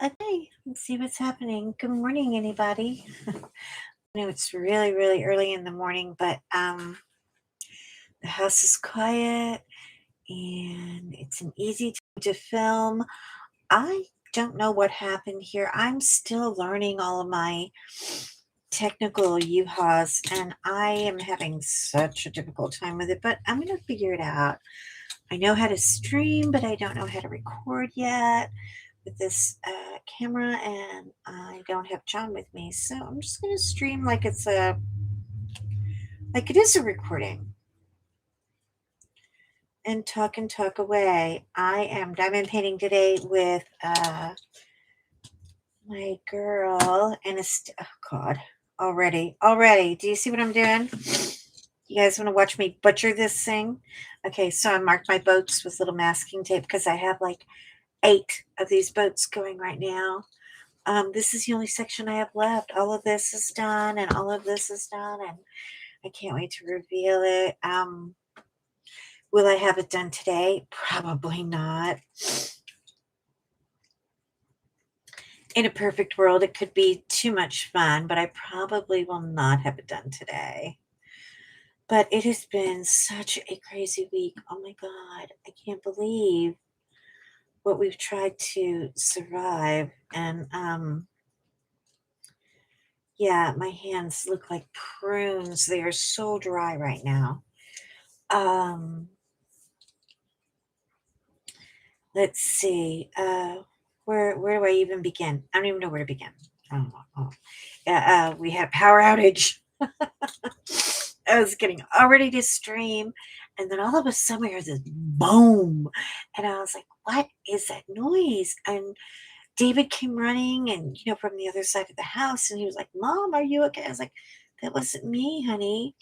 Okay, let's see what's happening. Good morning, anybody. I know it's really, really early in the morning, but the house is quiet and it's an easy time to film. I don't know what happened here. I'm still learning all of my technical UHAs, and I am having such a difficult time with it, but I'm going to figure it out. I know how to stream, but I don't know how to record yet with this camera, and I don't have John with me, so I'm just going to stream like it is a recording and talk away. I am diamond painting today with my girl, and oh God, already. Do you see what I'm doing? You guys want to watch me butcher this thing? Okay, so I marked my boats with little masking tape because I have like 8 of these boats going right now. This is the only section I have left. All of this is done, and all of this is done, and I can't wait to reveal it. Will I have it done today? Probably not. In a perfect world, it could be too much fun, but I probably will not have it done today. But it has been such a crazy week. Oh my God, I can't believe what we've tried to survive. And yeah, my hands look like prunes. They are so dry right now. Um, let's see. Where do I even begin? I don't even know where to begin. Oh. Yeah, we had power outage. I was getting all ready to stream, and then all of a sudden we heard this boom, and I was like, "What is that noise?" And David came running, and from the other side of the house, and he was like, "Mom, are you okay?" I was like, "That wasn't me, honey."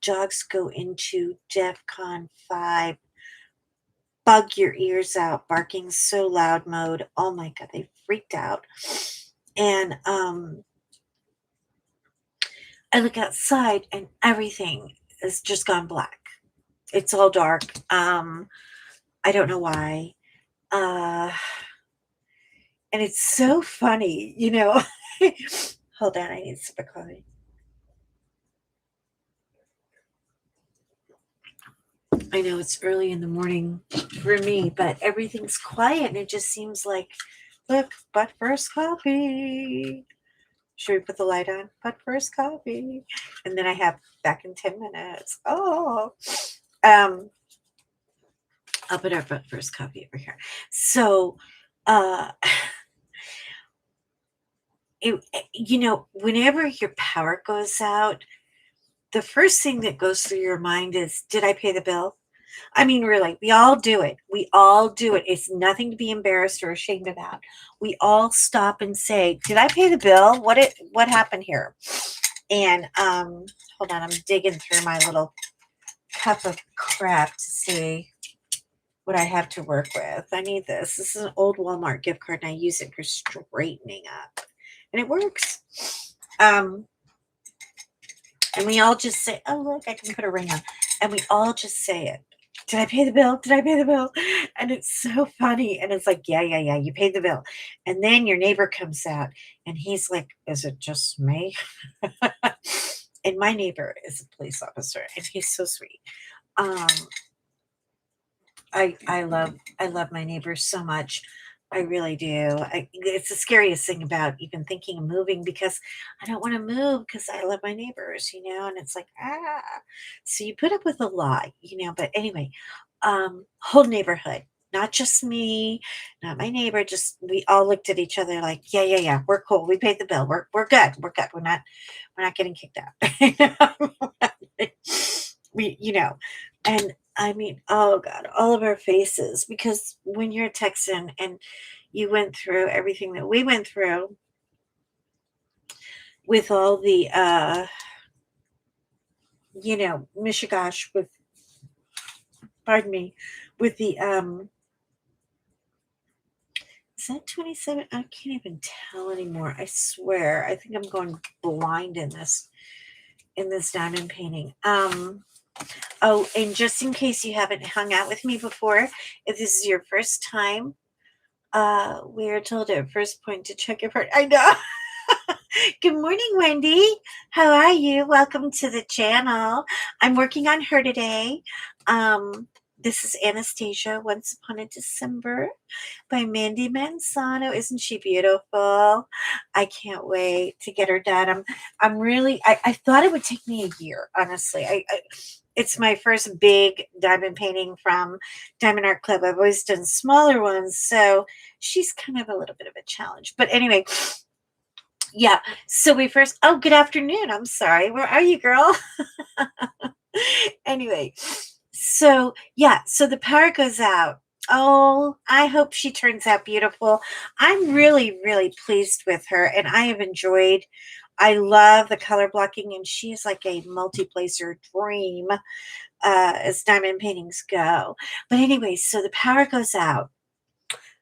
Dogs go into DEFCON 5, bug your ears out, barking so loud mode. Oh my God, they freaked out. And I look outside and everything has just gone black. It's all dark. I don't know why. Uh, and it's so funny. Hold on, I need a sip of coffee. I know it's early in the morning for me, but everything's quiet and it just seems like, look, but first coffee. Should we put the light on? But first coffee. And then I have back in 10 minutes. Oh. Um, I'll put our but first coffee over here. So uh whenever your power goes out, the first thing that goes through your mind is, did I pay the bill? I mean, really, we all do it. We all do it. It's nothing to be embarrassed or ashamed about. We all stop and say, did I pay the bill? What happened here? And hold on, I'm digging through my little cup of crap to see what I have to work with. I need this. This is an old Walmart gift card, and I use it for straightening up. And it works. And we all just say, oh, look, I can put a ring on. And we all just say it. Did I pay the bill? Did I pay the bill? And it's so funny. And it's like, yeah, you paid the bill. And then your neighbor comes out and he's like, is it just me? And my neighbor is a police officer and he's so sweet. I love my neighbors so much. I really do. It's the scariest thing about even thinking of moving because I don't want to move because I love my neighbors. And it's like, so you put up with a lot. But anyway, whole neighborhood, not just me, not my neighbor, just we all looked at each other like, yeah, we're cool. We paid the bill. We're good. We're good. We're not getting kicked out. And I mean, oh God, all of our faces, because when you're a Texan and you went through everything that we went through with all the, Mishigosh pardon me, with the, is that 27? I can't even tell anymore. I swear. I think I'm going blind in this diamond painting. Oh, and just in case you haven't hung out with me before, if this is your first time, We are told at first point to check your part. I know. Good morning, Wendy. How are you? Welcome to the channel. I'm working on her today. This is Anastasia, Once Upon a December by Mandy Manzano. Isn't she beautiful? I can't wait to get her done. I'm really, I thought it would take me a year, honestly. It's my first big diamond painting from Diamond Art Club. I've always done smaller ones, so she's kind of a little bit of a challenge. But anyway, yeah. So we first, oh, good afternoon. I'm sorry. Where are you, girl? Anyway, so yeah, so the power goes out. Oh, I hope she turns out beautiful. I'm really, really pleased with her, and I have enjoyed. I love the color blocking, and she is like a multi-placer dream as diamond paintings go. But anyway, so the power goes out,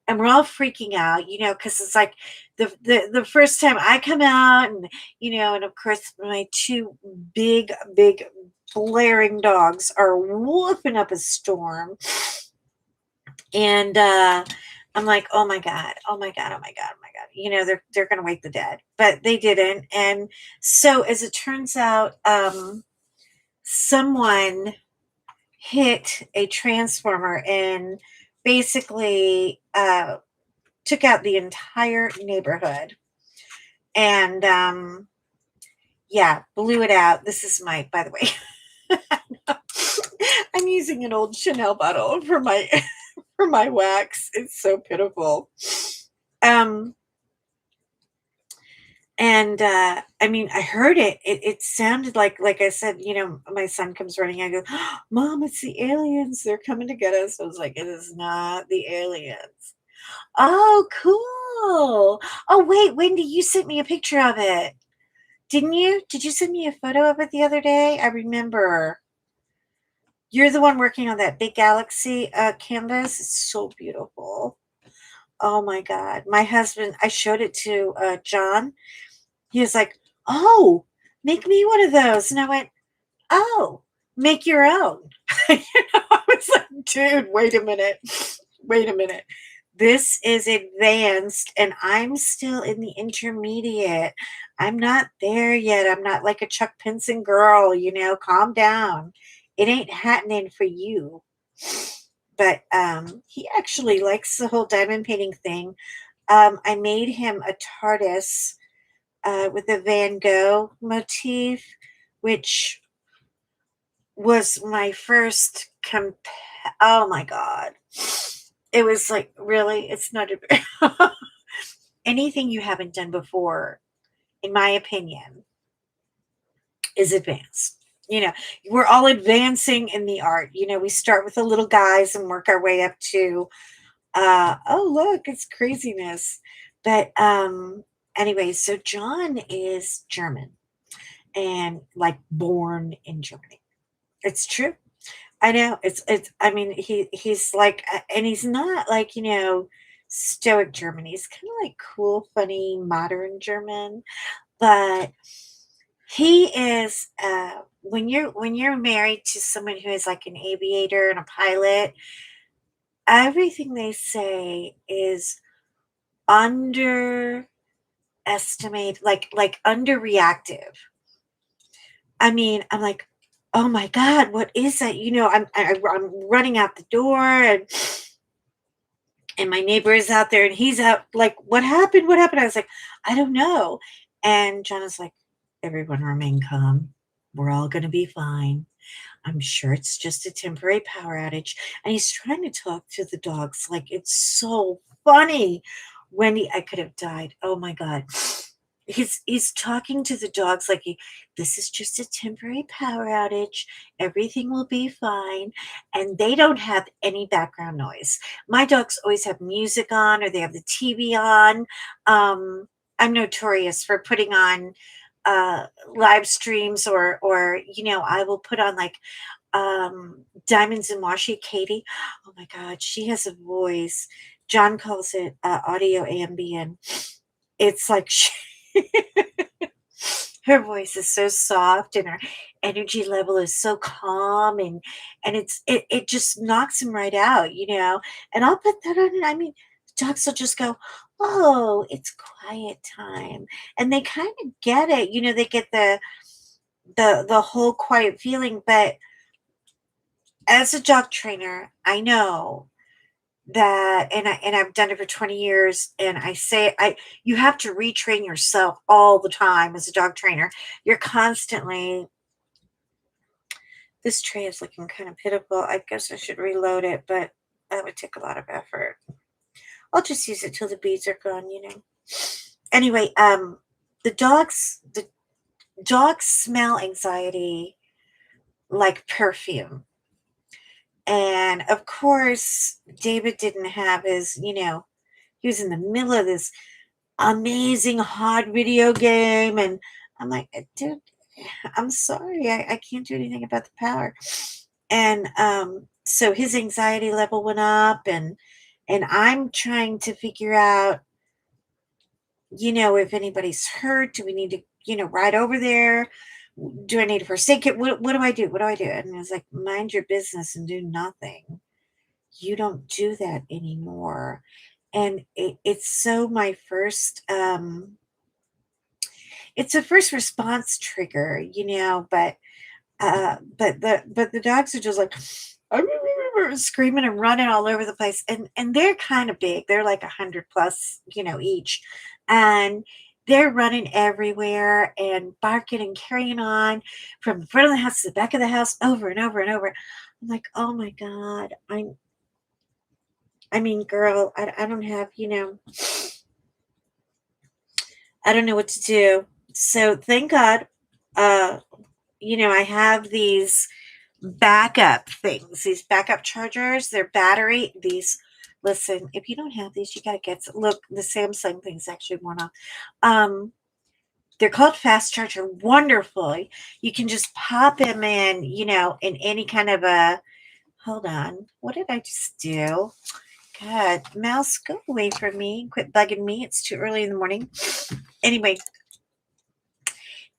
and we're all freaking out, because it's like the first time I come out, and and of course my two big blaring dogs are whooping up a storm, and I'm like, oh my god, oh my god, oh my god, oh my god, they're gonna wake the dead, but they didn't, and so as it turns out, someone hit a transformer and basically took out the entire neighborhood, and yeah, blew it out. This is my, by the way, I'm using an old Chanel bottle for my for my wax. It's so pitiful. Um and I mean, I heard it. It sounded like I said, my son comes running. I go, Mom, it's the aliens. They're coming to get us. I was like, it is not the aliens. Oh, cool. Oh, wait, Wendy, you sent me a picture of it. Didn't you? Did you send me a photo of it the other day? I remember. You're the one working on that big galaxy canvas. It's so beautiful. Oh my God. My husband, I showed it to John. He was like, oh, make me one of those. And I went, oh, make your own. I was like, dude, wait a minute. Wait a minute. This is advanced, and I'm still in the intermediate. I'm not there yet. I'm not like a Chuck Pinson girl, calm down. It ain't happening for you. But he actually likes the whole diamond painting thing. I made him a TARDIS with a Van Gogh motif, which was my first oh my God. It was like, really? It's not a anything you haven't done before, in my opinion, is advanced. We're all advancing in the art. We start with the little guys and work our way up to oh look, it's craziness. But anyway, so John is German and like born in Germany. It's true. I know. It's I mean, he's like, and he's not like, stoic German. He's kind of like cool, funny, modern German. But he is when you're married to someone who is like an aviator and a pilot, everything they say is underestimate, like underreactive. I mean, I'm like, oh my God, what is that? I'm running out the door, and my neighbor is out there, and he's out like, what happened? What happened? I was like, I don't know. And John is like, everyone remain calm. We're all going to be fine. I'm sure it's just a temporary power outage. And he's trying to talk to the dogs. Like, it's so funny. Wendy, I could have died. Oh my God. He's talking to the dogs like, this is just a temporary power outage. Everything will be fine. And they don't have any background noise. My dogs always have music on, or they have the TV on. I'm notorious for putting on live streams, or I will put on like Diamonds and Washi Katie. Oh my God, she has a voice. John calls it audio ambient. It's like her voice is so soft, and her energy level is so calm, and it just knocks him right out. And I'll put that on. I mean, dogs will just go, oh, it's quiet time. And they kind of get it. They get the whole quiet feeling. But as a dog trainer, I know that, and I've done it for 20 years, and I say you have to retrain yourself all the time as a dog trainer. You're constantly, this tray is looking kind of pitiful. I guess I should reload it, but that would take a lot of effort. I'll just use it till the beads are gone. Anyway, the dogs smell anxiety like perfume. And of course, David didn't have his. He was in the middle of this amazing hot video game, and I'm like, dude, I'm sorry, I can't do anything about the power. And so his anxiety level went up, and I'm trying to figure out, if anybody's hurt. Do we need to, ride over there? Do I need to forsake it? What do I do? What do I do? And I was like, mind your business and do nothing. You don't do that anymore. And it's so my first it's a first response trigger, but the dogs are just like screaming and running all over the place, and they're kind of big. They're like 100 plus, each, and they're running everywhere and barking and carrying on from the front of the house to the back of the house, over and over and over. I'm like, oh my god, I mean, girl, I don't have, I don't know what to do. So thank God, uh, I have these backup things, these backup chargers, they're battery. Listen, if you don't have these, you got to get some. Look, the Samsung thing's actually worn off. Um, they're called fast charger. Wonderful. You can just pop them in, in any kind of a, hold on. What did I just do? God, mouse, go away from me. Quit bugging me. It's too early in the morning. Anyway,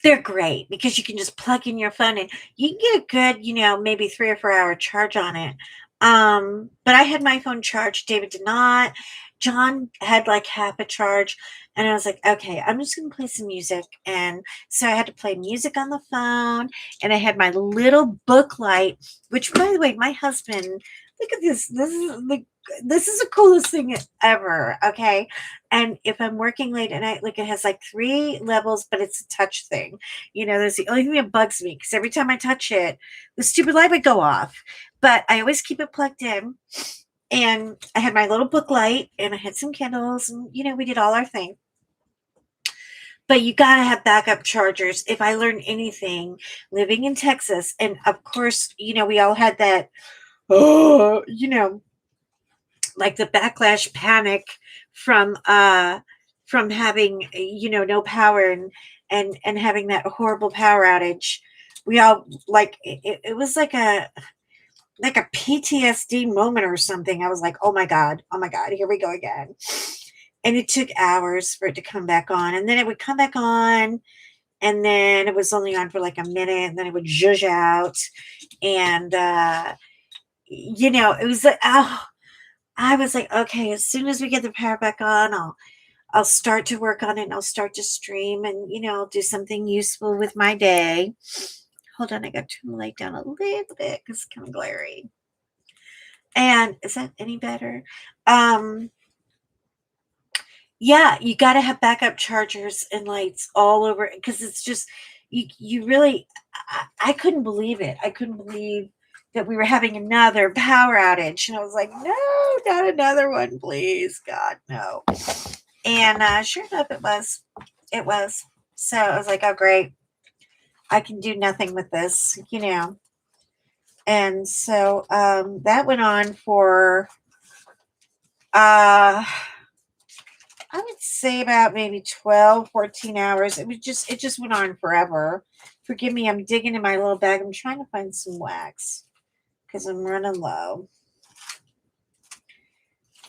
they're great because you can just plug in your phone and you can get a good, maybe 3 or 4 hour charge on it. But I had my phone charged. David did not. John had like half a charge. And I was like, okay, I'm just going to play some music. And so I had to play music on the phone. And I had my little book light, which, by the way, my husband, look at this. This is the coolest thing ever. Okay. And if I'm working late at night, like, it has like 3 levels, but it's a touch thing. There's the only thing that bugs me because every time I touch it, the stupid light would go off. But I always keep it plugged in. And I had my little book light and I had some candles, and, we did all our thing. But you got to have backup chargers. If I learned anything living in Texas, and of course, we all had that, oh, like the backlash panic from having, no power, and having that horrible power outage. We all, like, it was like a PTSD moment or something. I was like, oh my god, here we go again. And it took hours for it to come back on, and then it would come back on, and then it was only on for like a minute, and then it would zhuzh out. And it was like, oh, I was like, okay, as soon as we get the power back on, I'll start to work on it, and I'll start to stream, and I'll do something useful with my day. Hold on, I got to turn the light down a little bit because it's kind of glary. And is that any better? Yeah, you got to have backup chargers and lights all over, because it's just, you really, I couldn't believe it. I couldn't believe that we were having another power outage. And I was like, no, not another one, please. God, no. And sure enough, it was. It was. So I was like, oh, great. I can do nothing with this. And so that went on for, I would say about maybe 12, 14 hours. It just went on forever. Forgive me, I'm digging in my little bag. I'm trying to find some wax because I'm running low.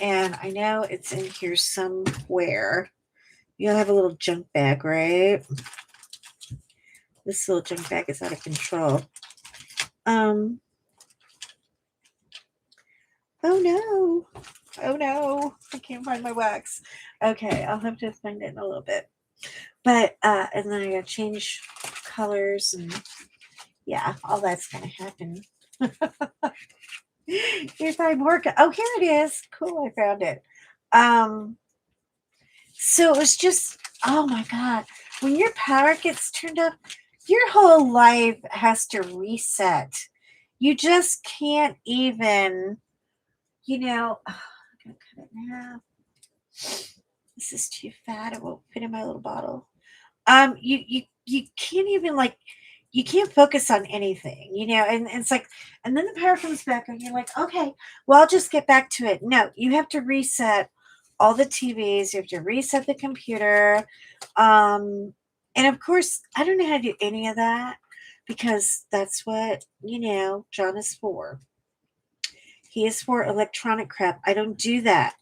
And I know it's in here somewhere. You'll have a little junk bag, right? This little junk bag is out of control. Oh no. Oh no, I can't find my wax. Okay, I'll have to find it in a little bit. But and then I gotta change colors and yeah, all that's gonna happen. If I'm working, oh here it is. Cool, I found it. Um, so it was just, oh my god, when your power gets turned up, your whole life has to reset. You just can't even, I'm gonna cut it now. This is too fat. It won't fit in my little bottle. You can't even like you can't focus on anything, and it's like and then the power comes back and you're like, okay, well I'll just get back to it. No, you have to reset all the TVs, you have to reset the computer. And of course I don't know how to do any of that because that's what, John is for. He is for electronic crap. I don't do that.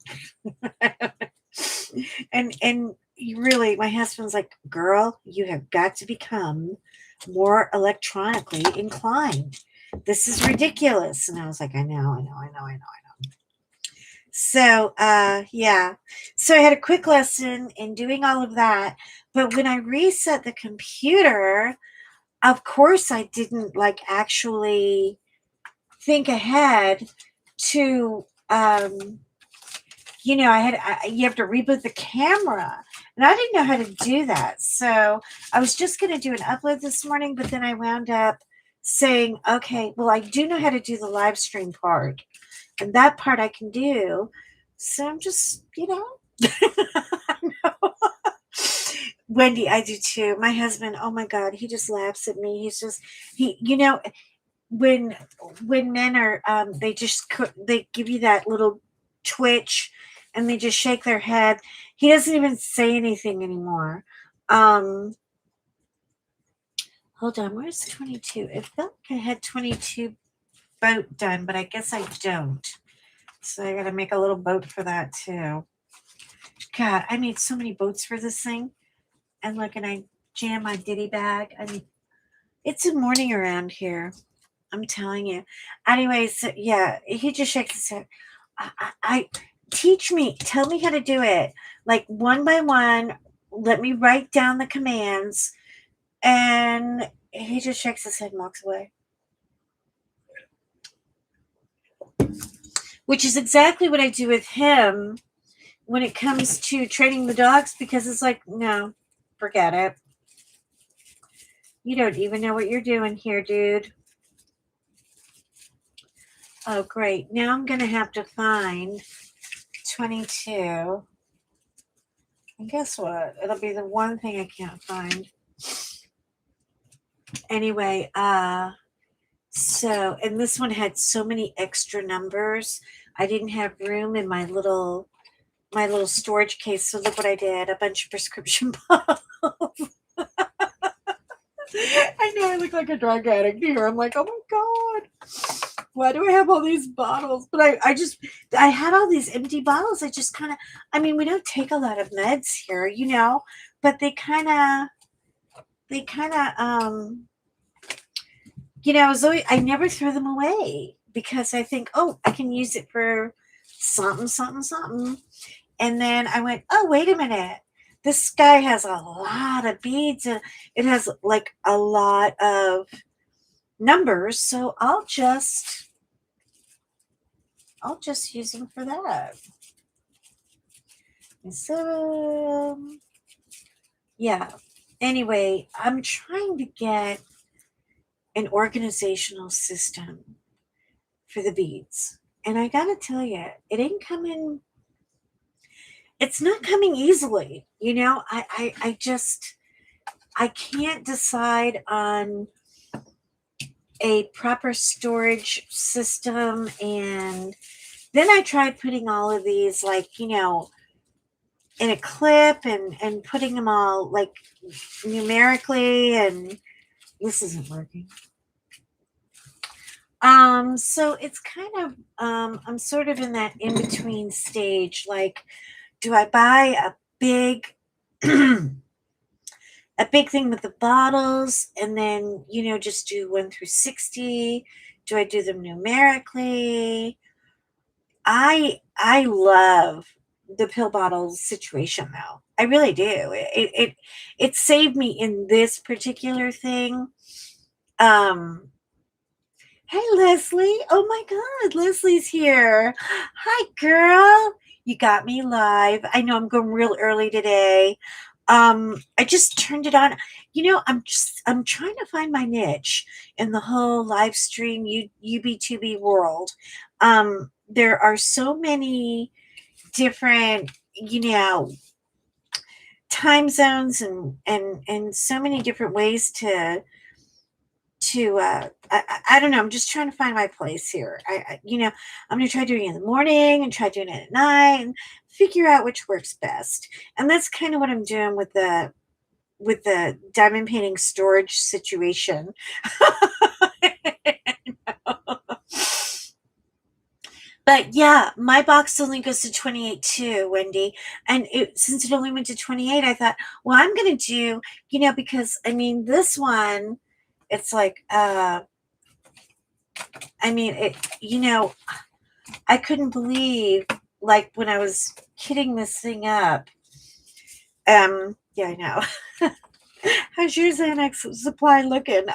And you really, my husband's like, girl, you have got to become more electronically inclined. This is ridiculous. And I was like, I know. So yeah. So I had a quick lesson in doing all of that. But when I reset the computer, of course I didn't like actually think ahead to you have to reboot the camera, and I didn't know how to do that. So I was just going to do an upload this morning, but then I wound up saying, okay, well, I do know how to do the live stream part, and that part I can do. So I'm just, I know. Wendy, I do too. My husband, oh my God, he just laughs at me. He's just, when men are, they give you that little twitch and they just shake their head. He doesn't even say anything anymore. Hold on, where's 22? It felt like I had 22 boat done, but I guess I don't. So I gotta make a little boat for that too. God, I made so many boats for this thing. And look, and I jam my ditty bag. I mean, it's a morning around here. I'm telling you. Anyways, so, yeah, he just shakes his head. I teach me, tell me how to do it. Like one by one, let me write down the commands. And he just shakes his head and walks away. Which is exactly what I do with him when it comes to training the dogs, because it's like, no, forget it. You don't even know what you're doing here, dude. Oh, great. Now I'm going to have to find 22. And guess what? It'll be the one thing I can't find. Anyway, so, and this one had so many extra numbers. I didn't have room in my little storage case. So look what I did. A bunch of prescription bottles. I know I look like a drug addict here. I'm like, oh my God, why do I have all these bottles? But I had all these empty bottles. I just kind of, we don't take a lot of meds here, but they kind of, I never throw them away because I think, oh, I can use it for something, something, something. And then I went, oh, wait a minute. This guy has a lot of beads and it has like a lot of numbers. So I'll just use them for that. So, yeah. Anyway, I'm trying to get an organizational system for the beads. And I got to tell you, it ain't coming. It's not coming easily. I can't decide on a proper storage system. And then I tried putting all of these in a clip and putting them all like numerically, and this isn't working. So it's kind of I'm sort of in that in-between stage. Like, do I buy a big a big thing with the bottles and then, just do 1 through 60? Do I do them numerically? I love the pill bottle situation though. I really do. It saved me in this particular thing. Um, Hey, Leslie. Oh my God, Leslie's here. Hi, girl. You got me live. I know I'm going real early today. I just turned it on. I'm trying to find my niche in the whole live stream UB2B world. There are so many different, time zones and so many different ways to I don't know. I'm just trying to find my place here. I'm gonna try doing it in the morning and try doing it at night and figure out which works best. And that's kind of what I'm doing with the diamond painting storage situation. But yeah, my box only goes to 28 too, Wendy. And since it only went to 28, I thought, well, I'm gonna do, because I mean this one, it's like I mean, I couldn't believe, like, when I was kitting this thing up. Yeah, I know. How's your Xanax supply looking?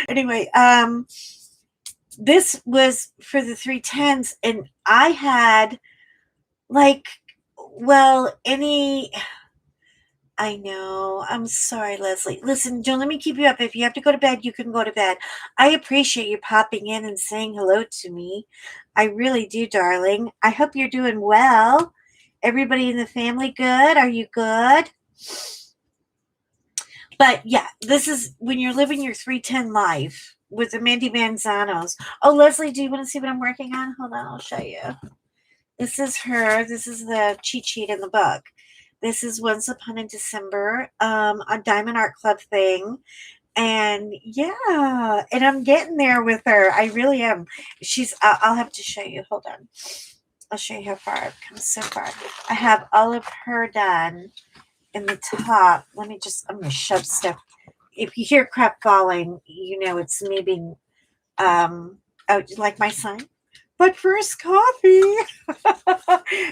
Anyway, this was for the 310s, and I had, like, well, I know. I'm sorry, Leslie. Listen, don't let me keep you up. If you have to go to bed, you can go to bed. I appreciate you popping in and saying hello to me. I really do, darling. I hope you're doing well. Everybody in the family good? Are you good? But yeah, this is when you're living your 310 life with the Mandy Manzanos. Oh, Leslie, do you want to see what I'm working on? Hold on, I'll show you. This is her. This is the cheat sheet in the book. This is Once Upon a December, a Diamond Art Club thing. And yeah, and I'm getting there with her. I really am. I'll have to show you. Hold on. I'll show you how far I've come so far. I have all of her done in the top. I'm going to shove stuff. If you hear crap falling, it's me being, like my son. But first, coffee.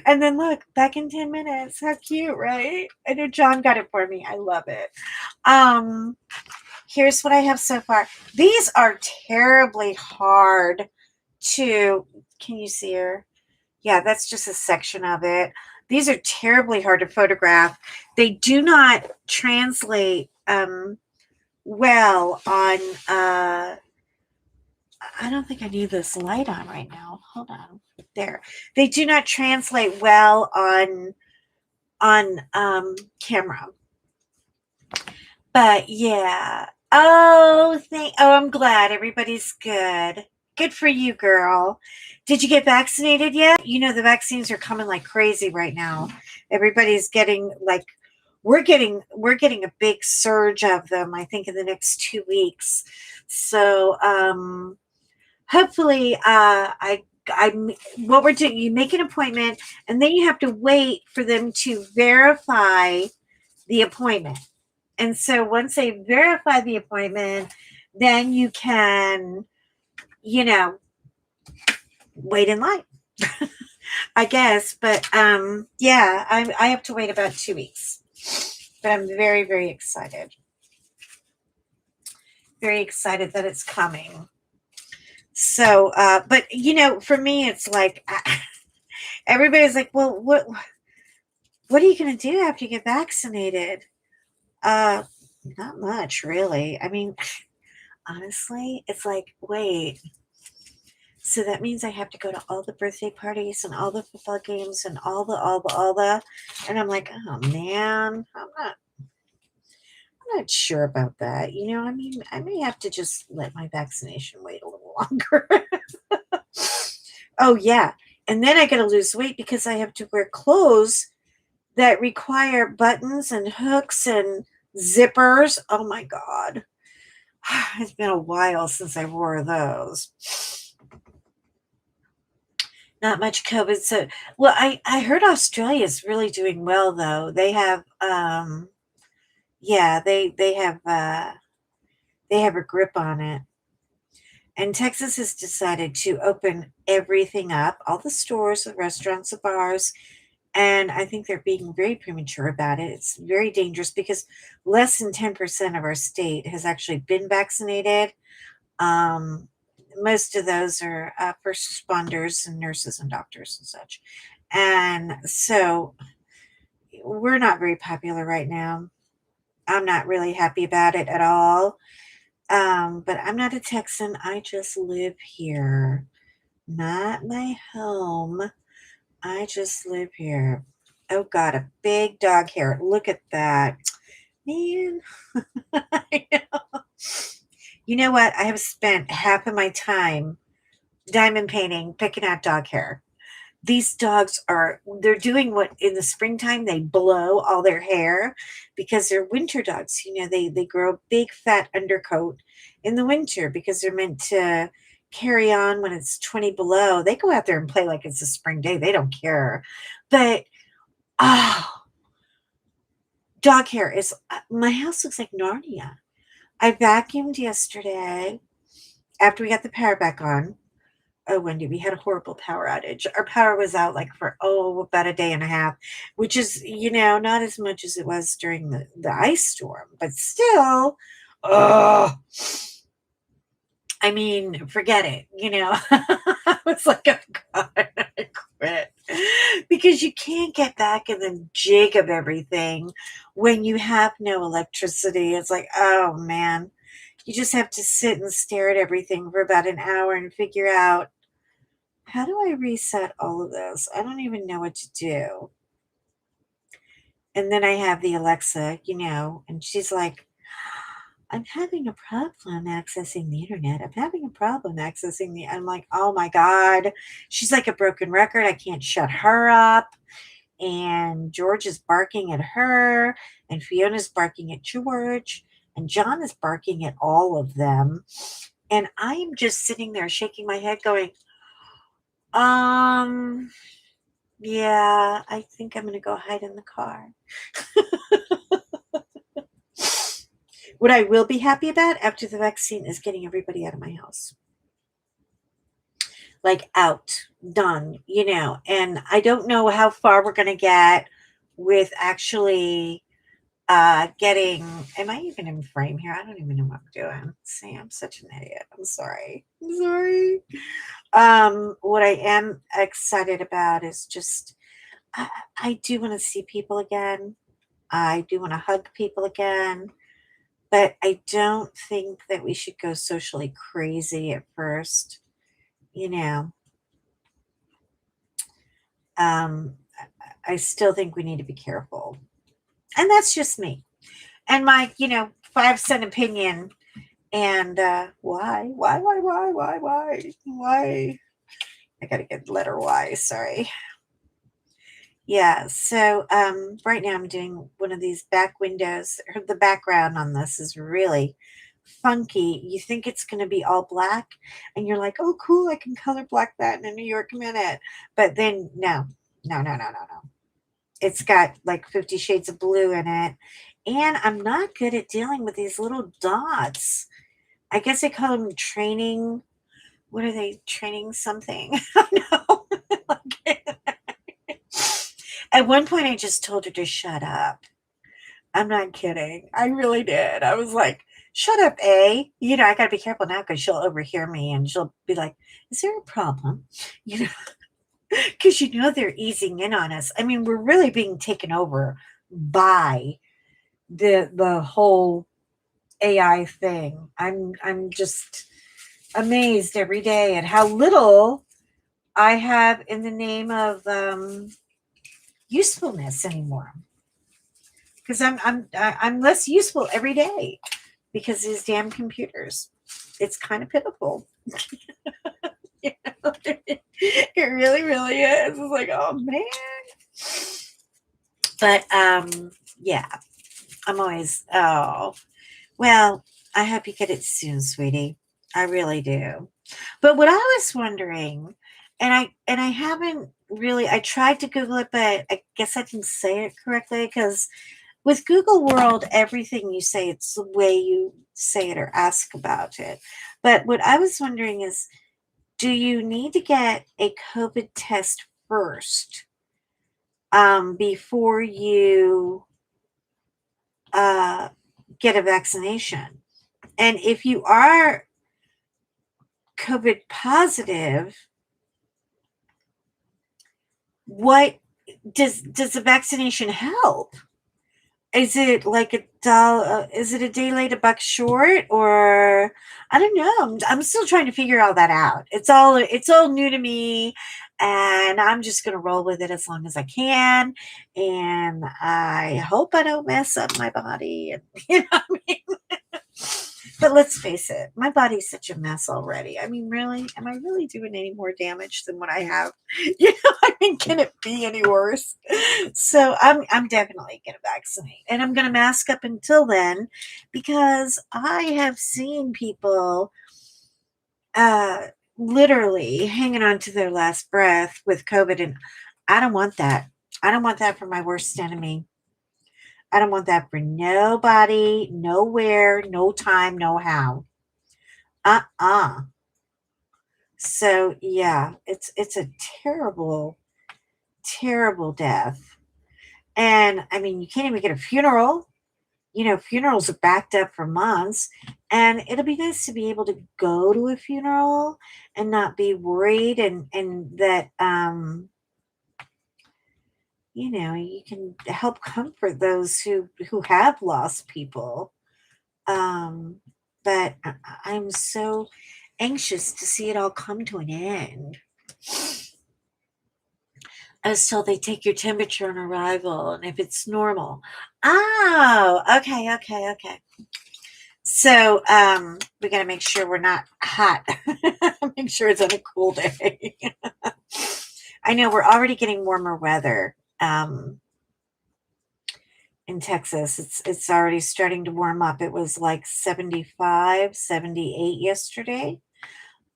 And then look, back in 10 minutes. How cute, right? I know John got it for me. I love it. Here's what I have so far. These are terribly hard to, can you see her? Yeah, that's just a section of it. These are terribly hard to photograph. They do not translate well on I don't think I need this light on right now. Hold on. There. They do not translate well on camera. But yeah. Oh, I'm glad everybody's good. Good for you, girl. Did you get vaccinated yet? The vaccines are coming like crazy right now. Everybody's getting, like, we're getting a big surge of them, I think, in the next 2 weeks. So hopefully what we're doing, you make an appointment and then you have to wait for them to verify the appointment. And so once they verify the appointment, then you can, wait in line. I guess. But yeah, I have to wait about 2 weeks. But I'm very, very excited. Very excited that it's coming. So, but for me, it's like everybody's like, well, what are you going to do after you get vaccinated? Not much, really. I mean, honestly, it's like, wait. So that means I have to go to all the birthday parties and all the football games and all the, and I'm like, oh man, I'm not sure about that. I mean, I may have to just let my vaccination wait a little longer. Oh yeah. And then I got to lose weight because I have to wear clothes that require buttons and hooks and zippers. Oh my God. It's been a while since I wore those. Not much COVID. So, well, I heard Australia is really doing well though. They have, yeah, they have a grip on it. And Texas has decided to open everything up, all the stores, the restaurants, the bars. And I think they're being very premature about it. It's very dangerous because less than 10% of our state has actually been vaccinated. Um, Most of those are first responders and nurses and doctors and such. And so we're not very popular right now. I'm not really happy about it at all. But I'm not a Texan. I just live here, not my home. I just live here. Oh God, a big dog hair. Look at that. Man. I know. You know what? I have spent half of my time diamond painting, picking out dog hair. These dogs they're doing what in the springtime they blow all their hair because they're winter dogs. They grow a big fat undercoat in the winter because they're meant to carry on when it's 20 below. They go out there and play like it's a spring day. They don't care. But oh, dog hair is my house looks like Narnia. I vacuumed yesterday after we got the power back on. Oh, Wendy, we had a horrible power outage. Our power was out like for, about a day and a half, which is, not as much as it was during the ice storm, but still, oh, I mean, forget it. I was like, oh God, I quit. Because you can't get back in the jig of everything when you have no electricity. It's like, oh man, you just have to sit and stare at everything for about an hour and figure out, how do I reset all of this? I don't even know what to do. And then I have the Alexa, and she's like, I'm having a problem accessing the internet. I'm having a problem accessing I'm like, oh my God. She's like a broken record. I can't shut her up. And George is barking at her. And Fiona's barking at George. And John is barking at all of them. And I'm just sitting there shaking my head going, um, yeah, I think I'm going to go hide in the car. What I will be happy about after the vaccine is getting everybody out of my house. Like out, done, and I don't know how far we're going to get with actually getting, am I even in frame here? I don't even know what I'm doing. See, I'm such an idiot. I'm sorry. What I am excited about is just, I do want to see people again. I do want to hug people again, but I don't think that we should go socially crazy at first. You know, um, I still think we need to be careful. And that's just me. And my, 5-cent opinion. And why? I got to get the letter Y. Sorry. Yeah, so right now I'm doing one of these back windows. The background on this is really funky. You think it's going to be all black, and you're like, oh, cool, I can color black that in a New York minute. But then, no, no, no, no, no, no. It's got like 50 shades of blue in it. And I'm not good at dealing with these little dots. I guess they call them training. What are they training something? I know. At one point, I just told her to shut up. I'm not kidding. I really did. I was like, shut up, A. I got to be careful now because she'll overhear me and she'll be like, is there a problem? Because they're easing in on us. I mean, we're really being taken over by the whole AI thing. I'm just amazed every day at how little I have in the name of usefulness anymore. Because I'm less useful every day because these damn computers. It's kind of pitiful. It really, really is. It's like, oh man. But yeah, I'm always, well, I hope you get it soon, sweetie. I really do. But what I was wondering, and I haven't really, I tried to Google it, but I guess I didn't say it correctly because with Google World, everything you say, it's the way you say it or ask about it. But what I was wondering is, do you need to get a COVID test first before you uh, get a vaccination? And if you are COVID positive, what does the vaccination help? Is it like a dollar? Is it a day late, a buck short, or I don't know. I'm still trying to figure all that out. It's all new to me, and I'm just gonna roll with it as long as I can. And I hope I don't mess up my body. And you know what I mean? But let's face it, my body's such a mess already. I mean, really, am I really doing any more damage than what I have? You know, I mean, can it be any worse? So I'm definitely gonna vaccinate, and I'm gonna mask up until then, because I have seen people uh literally hanging on to their last breath with COVID, and I don't want that. I don't want that for my worst enemy. I don't want that for nobody, nowhere, no time, no how. Uh-uh. So yeah, it's a terrible, terrible death. And I mean, you can't even get a funeral. You know, funerals are backed up for months. And it'll be nice to be able to go to a funeral and not be worried, and that you can help comfort those who have lost people. Um, but I'm so anxious to see it all come to an end. So they take your temperature on arrival, and if it's normal. Oh, okay, okay, okay. So we got to make sure we're not hot. Make sure it's on a cool day. I know we're already getting warmer weather in Texas. It's already starting to warm up. It was like 75, 78 yesterday.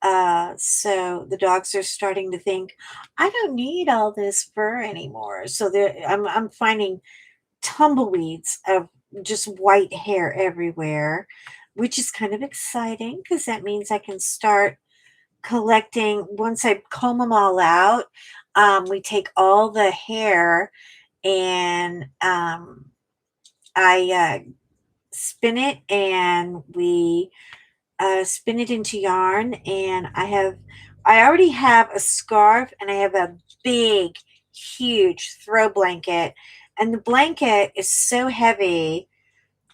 So the dogs are starting to think, I don't need all this fur anymore. So I'm finding tumbleweeds of just white hair everywhere, which is kind of exciting because that means I can start collecting. Once I comb them all out, we take all the hair, and I spin it, and we spin it into yarn. And I already have a scarf, and I have a big, huge throw blanket. And the blanket is so heavy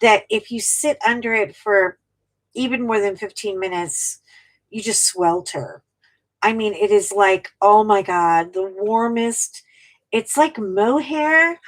that if you sit under it for even more than 15 minutes, you just swelter. I mean, it is like, oh my God, the warmest. It's like mohair.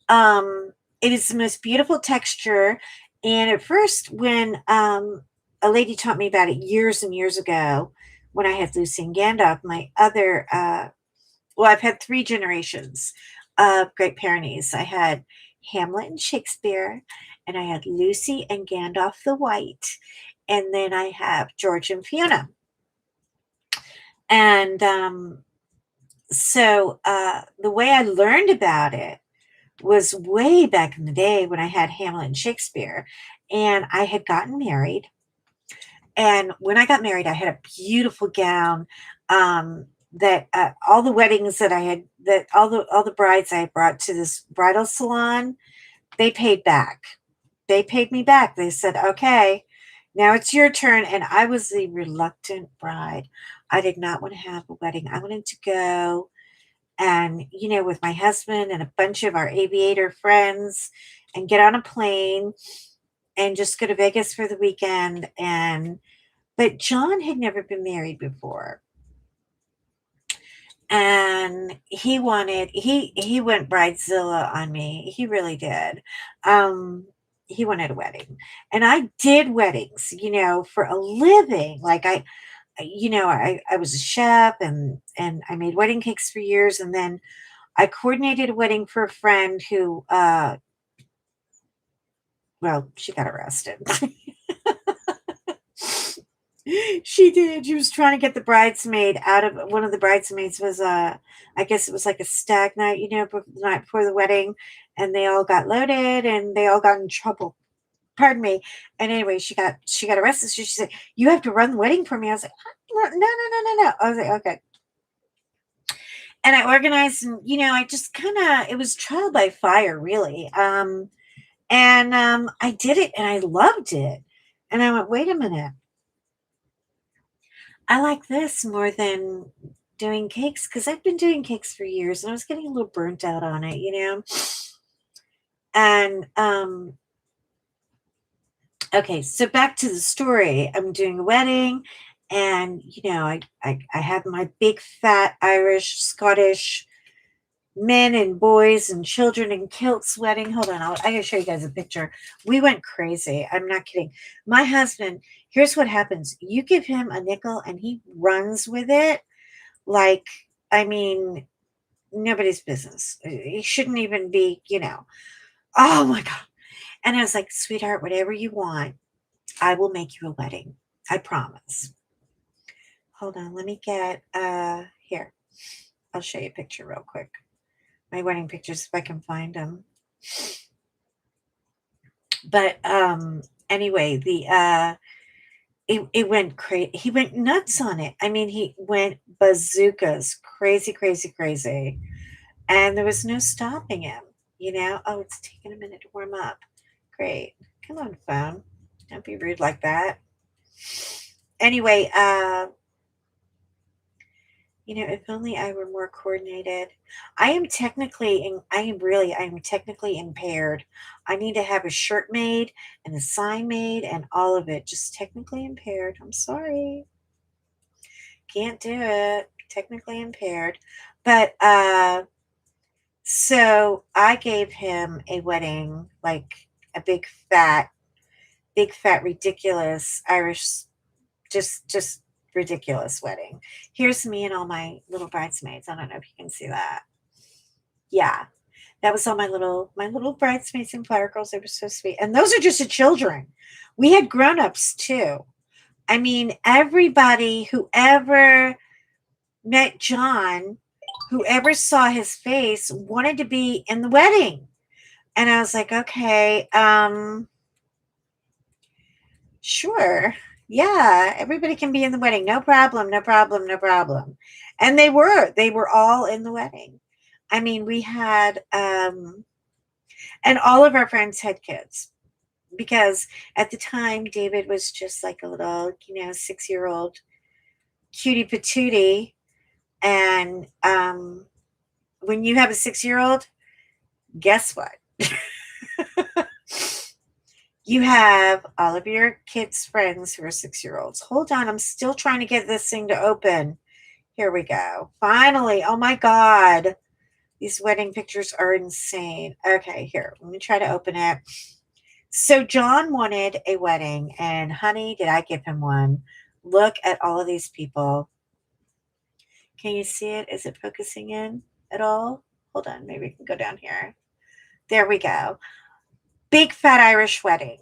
It is the most beautiful texture. And at first, when a lady taught me about it years and years ago, when I had Lucy and Gandalf, my other, well, I've had three generations of Great Pyrenees. I had Hamlet and Shakespeare, and I had Lucy and Gandalf the White, and then I have George and Fiona. And so the way I learned about it was way back in the day when I had Hamlet and Shakespeare, and I had gotten married. And when I got married, I had a beautiful gown that all the weddings that I had, that all the brides I had brought to this bridal salon, they paid back. They paid me back. They said, "Okay, now it's your turn." And I was the reluctant bride. I did not want to have a wedding. I wanted to go and, with my husband and a bunch of our aviator friends, and get on a plane and just go to Vegas for the weekend. But John had never been married before. And he went bridezilla on me. He really did. He wanted a wedding. And I did weddings, for a living. Like I was a chef, and I made wedding cakes for years, and then I coordinated a wedding for a friend who well, she got arrested. She did. She was trying to get the bridesmaid out of, one of the bridesmaids was I guess it was like a stag night, the night before the wedding. and they all got loaded and they all got in trouble. Pardon me. And anyway, she got arrested. So she said, "You have to run the wedding for me." I was like, "No, no, no, no, no, no." I was like, "Okay." And I organized, and I just kind of, it was trial by fire, really. And I did it, and I loved it. And I went, "Wait a minute, I like this more than doing cakes, because I've been doing cakes for years, and I was getting a little burnt out on it." And okay, so back to the story. I'm doing a wedding, and I had my big fat Irish, Scottish men and boys and children in kilts wedding. Hold on, I gotta show you guys a picture. We went crazy. I'm not kidding. My husband, here's what happens. You give him a nickel and he runs with it like, I mean, nobody's business. He shouldn't even be. Oh my God. And I was like, "Sweetheart, whatever you want, I will make you a wedding. I promise." Hold on, let me get here. I'll show you a picture real quick. My wedding pictures, if I can find them. But anyway, it went crazy. He went nuts on it. I mean, he went bazookas, crazy, crazy, crazy. And there was no stopping him. Oh, it's taking a minute to warm up. Great. Come on, phone. Don't be rude like that. Anyway, if only I were more coordinated. I am technically impaired. I need to have a shirt made and a sign made and all of it. Just technically impaired. I'm sorry. Can't do it. Technically impaired. But so I gave him a wedding, like a big fat ridiculous Irish, just ridiculous wedding. Here's me and all my little bridesmaids. I don't know if you can see that. Yeah, that was all my little bridesmaids and flower girls. They were so sweet, and those are just the children. We had grown-ups too. I mean, everybody who ever met John, whoever saw his face, wanted to be in the wedding. And I was like, "Okay, sure. Yeah, everybody can be in the wedding. No problem, no problem, no problem." And they were all in the wedding. I mean, we had and all of our friends had kids, because at the time David was just like a little, 6-year-old cutie patootie. And when you have a 6-year-old, guess what? You have all of your kids' friends who are 6-year-olds. Hold on, I'm still trying to get this thing to open. Here we go. Finally. Oh my God. These wedding pictures are insane. Okay, here. Let me try to open it. So John wanted a wedding, and honey, did I give him one. Look at all of these people. Can you see it? Is it focusing in at all? Hold on, maybe we can go down here. There we go. Big fat Irish wedding.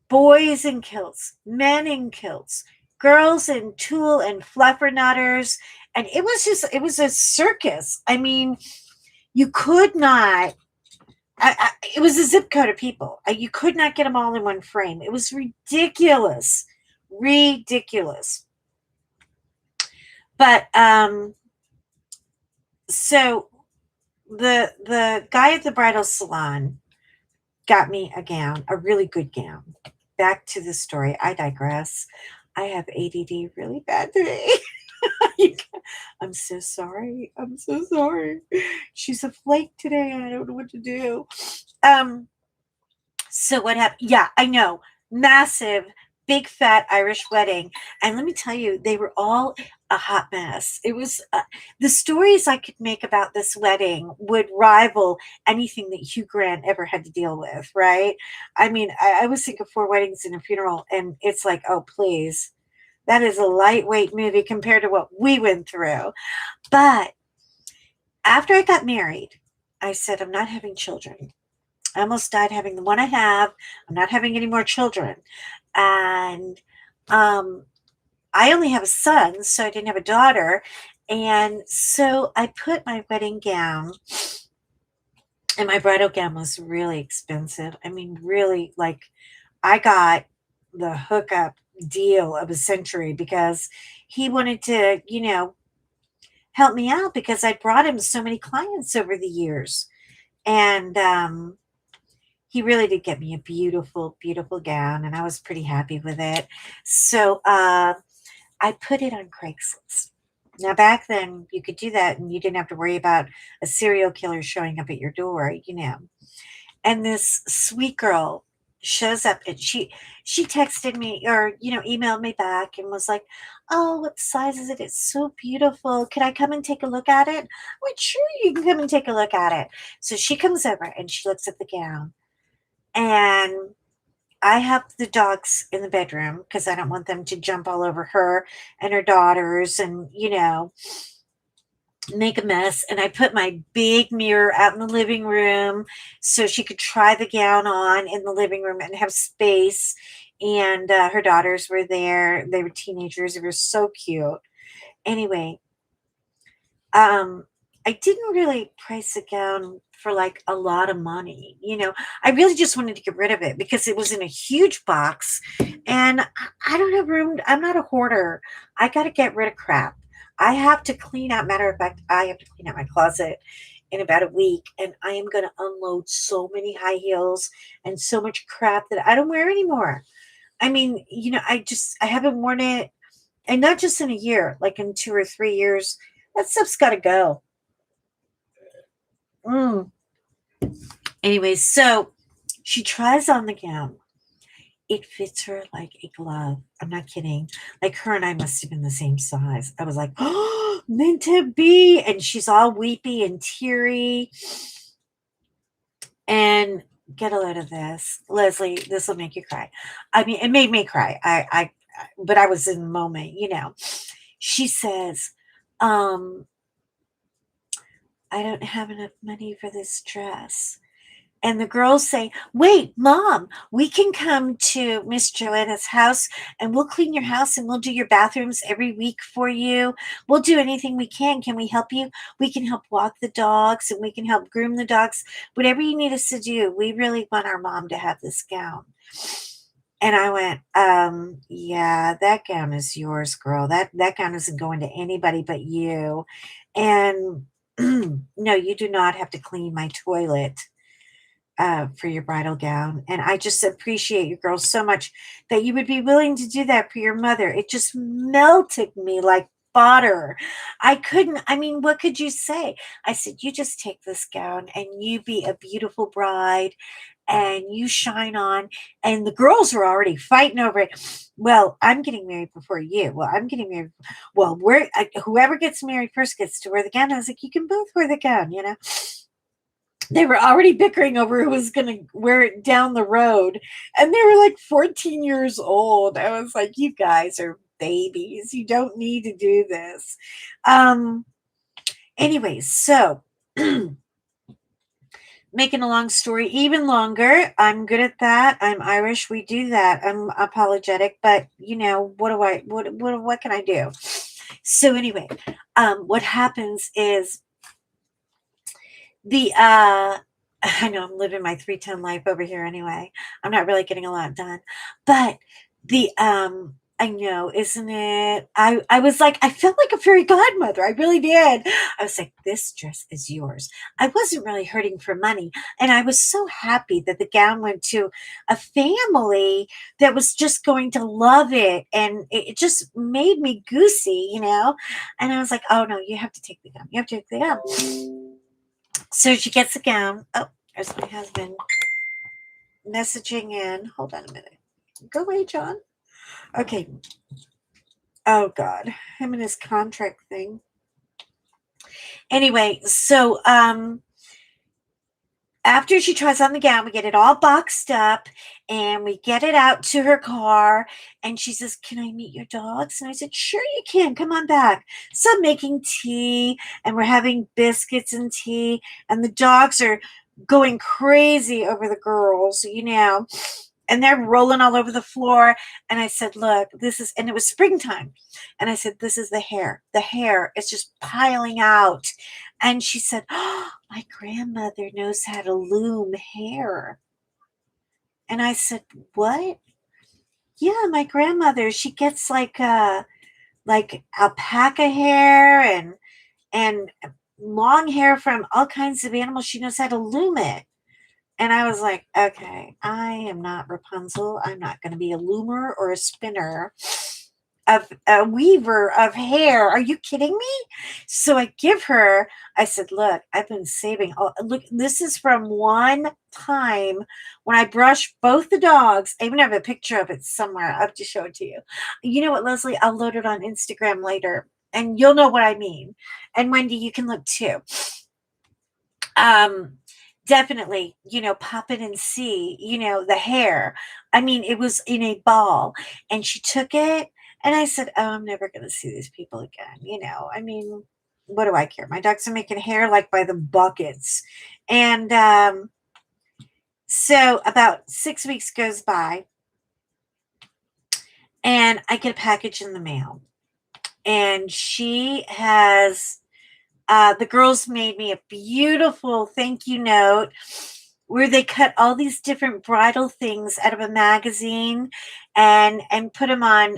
Boys in kilts, men in kilts, girls in tulle and fluffernutters. And it was a circus. I mean, you could not, it was a zip code of people. You could not get them all in one frame. It was ridiculous. Ridiculous. But so the guy at the bridal salon got me a gown, a really good gown. Back to the story. I digress. I have ADD really bad today. I'm so sorry. I'm so sorry. She's a flake today. I don't know what to do. So what happened? Yeah, I know. Massive, big fat Irish wedding. And let me tell you, they were all a hot mess. It was the stories I could make about this wedding would rival anything that Hugh Grant ever had to deal with, right? I mean, I always think of Four Weddings and a Funeral, and it's like, oh, please. That is a lightweight movie compared to what we went through. But after I got married, I said, I'm not having children. I almost died having the one I have. I'm not having any more children. And I only have a son, so I didn't have a daughter. And so I put my wedding gown And my bridal gown was really expensive. I mean, really, like, I got the hookup deal of a century because he wanted to, help me out because I brought him so many clients over the years. And he really did get me a beautiful, beautiful gown, and I was pretty happy with it. So I put it on Craigslist. Now, back then, you could do that and you didn't have to worry about a serial killer showing up at your door. And this sweet girl shows up, and she texted me, or emailed me back and was like, "Oh, what size is it? It's so beautiful. Can I come and take a look at it?" I went, "Sure, you can come and take a look at it." So she comes over and she looks at the gown, and I have the dogs in the bedroom because I don't want them to jump all over her and her daughters and, make a mess. And I put my big mirror out in the living room so she could try the gown on in the living room and have space. And her daughters were there. They were teenagers. They were so cute. Anyway, I didn't really price a gown for like a lot of money. I really just wanted to get rid of it because it was in a huge box and I don't have room. I'm not a hoarder. I got to get rid of crap. I have to clean out. Matter of fact, I have to clean out my closet in about a week, and I am going to unload so many high heels and so much crap that I don't wear anymore. I mean, I haven't worn it, and not just in a year, like in 2 or 3 years. That stuff's got to go. Mm. Anyway, so she tries on the gown. It fits her like a glove. I'm not kidding. Like, her and I must have been the same size. I was like, "Oh, meant to be." And she's all weepy and teary. And get a load of this, Leslie. This will make you cry. I mean, it made me cry. But I was in the moment. She says, um, "I don't have enough money for this dress." And the girls say, "Wait, Mom, we can come to Miss Joanna's house and we'll clean your house and we'll do your bathrooms every week for you. We'll do anything we can. Can we help you? We can help walk the dogs and we can help groom the dogs. Whatever you need us to do. We really want our mom to have this gown." And I went, yeah, that gown is yours, girl. That gown isn't going to anybody but you. And no, you do not have to clean my toilet for your bridal gown. And I just appreciate you girls so much that you would be willing to do that for your mother. It just melted me like butter. I mean, what could you say? I said, "You just take this gown and you be a beautiful bride and you shine on." And the girls were already fighting over it. "Well, I'm getting married before you. Well, I'm getting married. Well, whoever gets married first gets to wear the gown." I was like, "You can both wear the gown. They were already bickering over who was going to wear it down the road. And they were like 14 years old. I was like, "You guys are babies. You don't need to do this." Um, Anyways, so making a long story even longer, I'm good at that. I'm Irish. We do that. I'm apologetic, but what can I do? So anyway, what happens is the I know I'm living my 310 life over here anyway. I'm not really getting a lot done. But the I know, isn't it? I was like, I felt like a fairy godmother. I really did. I was like, "This dress is yours." I wasn't really hurting for money. And I was so happy that the gown went to a family that was just going to love it. And it just made me goosey. And I was like, "Oh no, you have to take the gown. You have to take the gown." So she gets a gown. Oh, there's my husband messaging in. Hold on a minute. Go away, John. Okay. Oh God, him and his contract thing. Anyway, so after she tries on the gown, we get it all boxed up and we get it out to her car. And she says, "Can I meet your dogs?" And I said, "Sure, you can. Come on back." So I'm making tea and we're having biscuits and tea. And the dogs are going crazy over the girls. And they're rolling all over the floor. And I said, "Look, and it was springtime. And I said, "This is the hair. The hair is just piling out." And she said, "Oh, my grandmother knows how to loom hair." And I said, "What?" "Yeah, my grandmother, she gets like alpaca hair and long hair from all kinds of animals. She knows how to loom it." And I was like, okay, I am not Rapunzel. I'm not going to be a loomer or a spinner of a weaver of hair. Are you kidding me? So I give her, I said, look, I've been saving. Oh, look, this is from one time when I brushed both the dogs. I even have a picture of it somewhere. I have to show it to you. You know what, Leslie? I'll load it on Instagram later and you'll know what I mean. And Wendy, you can look too. Um, Definitely, pop it and see, the hair. I mean, it was in a ball and she took it and I said, oh, I'm never going to see these people again. I mean, what do I care? My dogs are making hair like by the buckets. And so about 6 weeks goes by and I get a package in the mail and she has the girls made me a beautiful thank you note where they cut all these different bridal things out of a magazine and put them on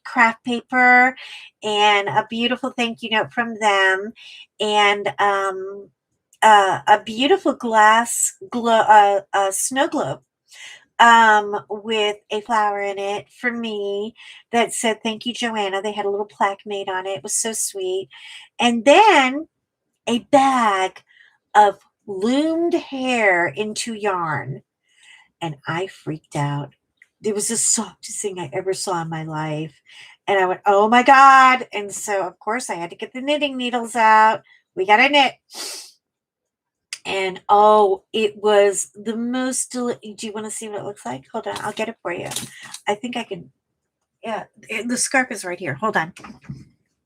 craft paper, and a beautiful thank you note from them, and a beautiful snow globe with a flower in it for me that said, "Thank you, Joanna." They had a little plaque made on it. It was so sweet. And then a bag of loomed hair into yarn. And I freaked out. It was the softest thing I ever saw in my life. And I went, oh my God. And so, of course, I had to get the knitting needles out. We got to knit. And oh, it was the most do you want to see what it looks like? Hold on, I'll get it for you. I think I can. Yeah, the scarf is right here. Hold on. Give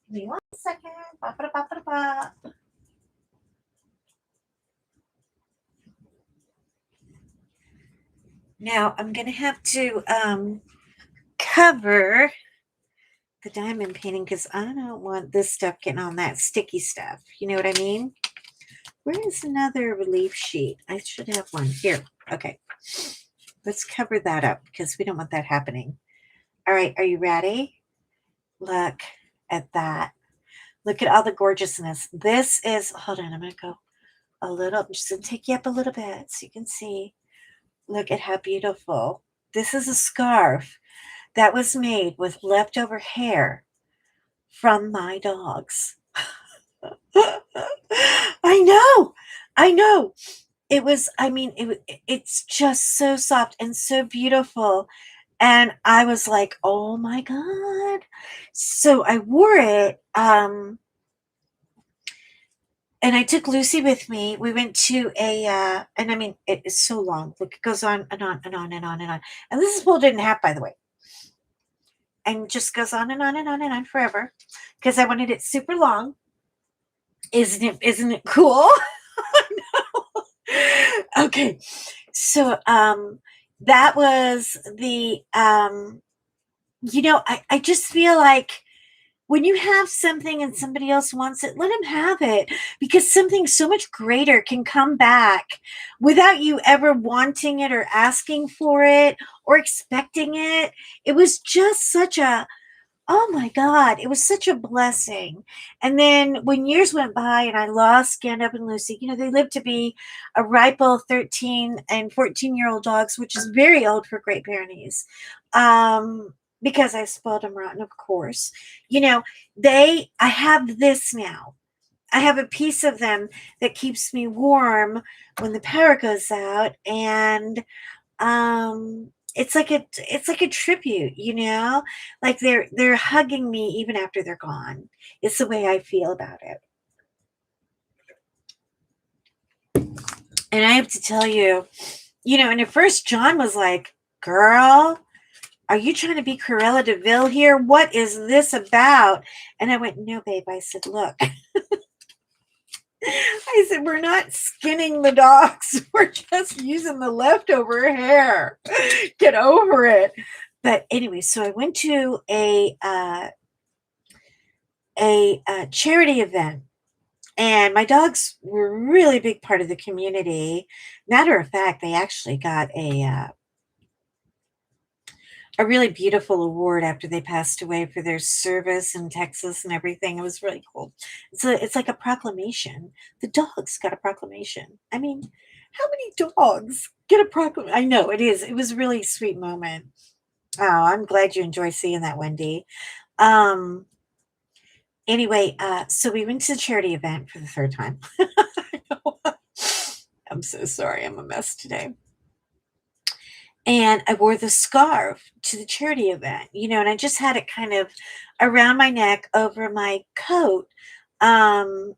me 1 second. Ba-ba-da-ba-ba-da-ba. Now I'm going to have to cover the diamond painting because I don't want this stuff getting on that sticky stuff. You know what I mean? Where is another relief sheet? I should have one here. Okay. Let's cover that up because we don't want that happening. All right. Are you ready? Look at that. Look at all the gorgeousness. This is, hold on, I'm going to go a little, I'm just going to take you up a little bit so you can see. Look at how beautiful. This is a scarf that was made with leftover hair from my dogs. I know. I know. It was, I mean, it's just so soft and so beautiful. And I was like, oh my God. So I wore it. And I took Lucy with me. We went to and I mean, it is so long. Look, it goes on and on and on and on and on. And this is folded in half, by the way. And just goes on and on and on and on forever because I wanted it super long. Isn't it cool? Okay. So, that was the, I just feel like when you have something and somebody else wants it, let them have it because something so much greater can come back without you ever wanting it or asking for it or expecting it. It was just such a, oh my God, it was such a blessing. And then when years went by and I lost Stand Up and Lucy, they lived to be a ripe old 13 and 14-year-old dogs, which is very old for Great Pyrenees. Because I spoiled them rotten, of course. I have this now. I have a piece of them that keeps me warm when the power goes out. And it's like a tribute, like they're hugging me even after they're gone. It's the way I feel about it. And I have to tell you, and at first John was like, girl, are you trying to be Cruella de Vil here? What is this about? And I went, no, babe. I said, look, I said, we're not skinning the dogs. We're just using the leftover hair. Get over it. But anyway, so I went to a charity event And my dogs were a really big part of the community. Matter of fact, they actually got a really beautiful award after they passed away for their service in Texas and everything. It was really cool. It's like a proclamation. The dogs got a proclamation. I mean, how many dogs get a proclamation? I know it is. It was a really sweet moment. Oh, I'm glad you enjoy seeing that, Wendy. Um, anyway, so we went to the charity event for the third time. I'm so sorry. I'm a mess today. And I wore the scarf to the charity event, and I just had it kind of around my neck over my coat. Um,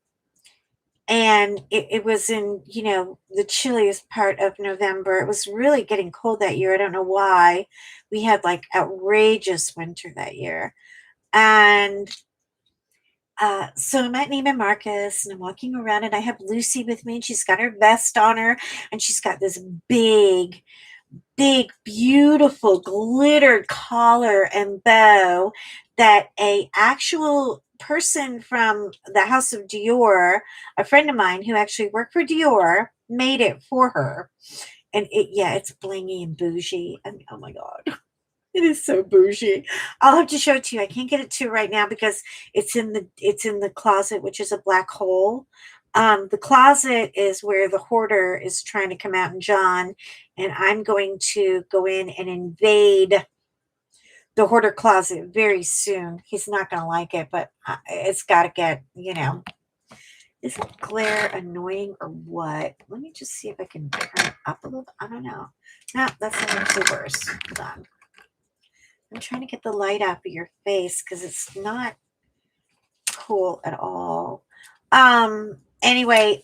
and it was in, the chilliest part of November. It was really getting cold that year. I don't know why. We had like outrageous winter that year. And so I'm at Neiman Marcus and I'm walking around and I have Lucy with me and she's got her vest on her and she's got this big, beautiful glittered collar and bow that a actual person from the House of Dior, a friend of mine who actually worked for Dior, made it for her. And it's blingy and bougie. I mean, oh my God. It is so bougie. I'll have to show it to you. I can't get it to you right now because it's in the closet, which is a black hole. The closet is where the hoarder is trying to come out in John, and I'm going to go in and invade the hoarder closet very soon. He's not going to like it, but it's got to get. Is it glare annoying or what? Let me just see if I can turn it up a little. I don't know. No, that's actually worse. Hold on. I'm trying to get the light off of your face because it's not cool at all. Anyway,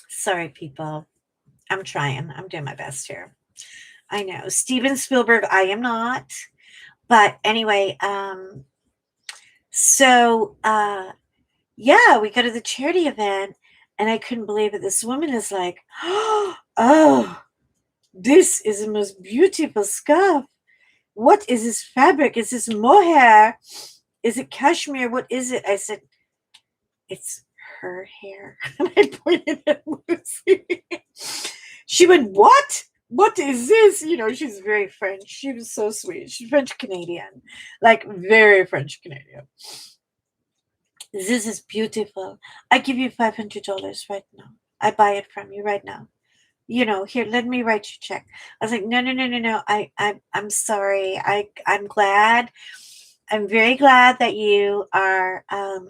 sorry, people. I'm trying. I'm doing my best here. I know. Steven Spielberg, I am not. But anyway, so yeah, we go to the charity event and I couldn't believe it. This woman is like, oh, this is the most beautiful scarf. What is this fabric? Is this mohair? Is it cashmere? What is it? I said, it's her hair. And I pointed at Lucy. She went, what? What is this? She's very French. She was so sweet. She's French Canadian, like very French Canadian. This is beautiful. I give you $500 right now. I buy it from you right now. Here, let me write you a check. I was like, no, no, no, no, no. I'm sorry. I'm glad. I'm very glad that you are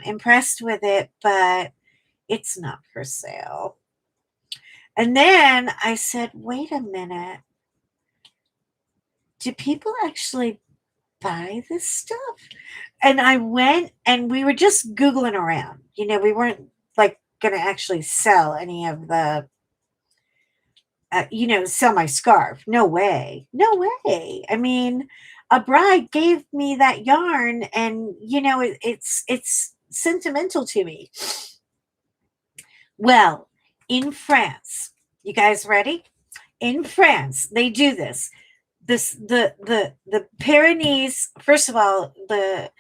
impressed with it, but it's not for sale. And then I said, wait a minute. Do people actually buy this stuff? And I went and we were just Googling around. We weren't like going to actually sell any of the sell my scarf. No way. No way. I mean, a bride gave me that yarn and, it's sentimental to me. Well, in France, you guys ready? In France, they do this. The Pyrenees, first of all, the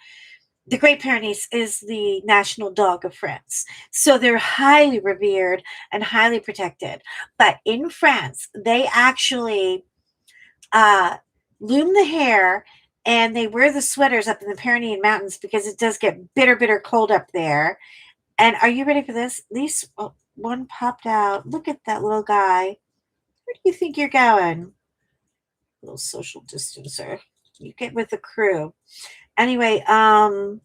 Great Pyrenees is the national dog of France. So they're highly revered and highly protected. But in France, they actually loom the hair and they wear the sweaters up in the Pyrenean Mountains because it does get bitter, bitter cold up there. And are you ready for this? At least one popped out. Look at that little guy. Where do you think you're going? Little social distancer. You get with the crew. Anyway, they're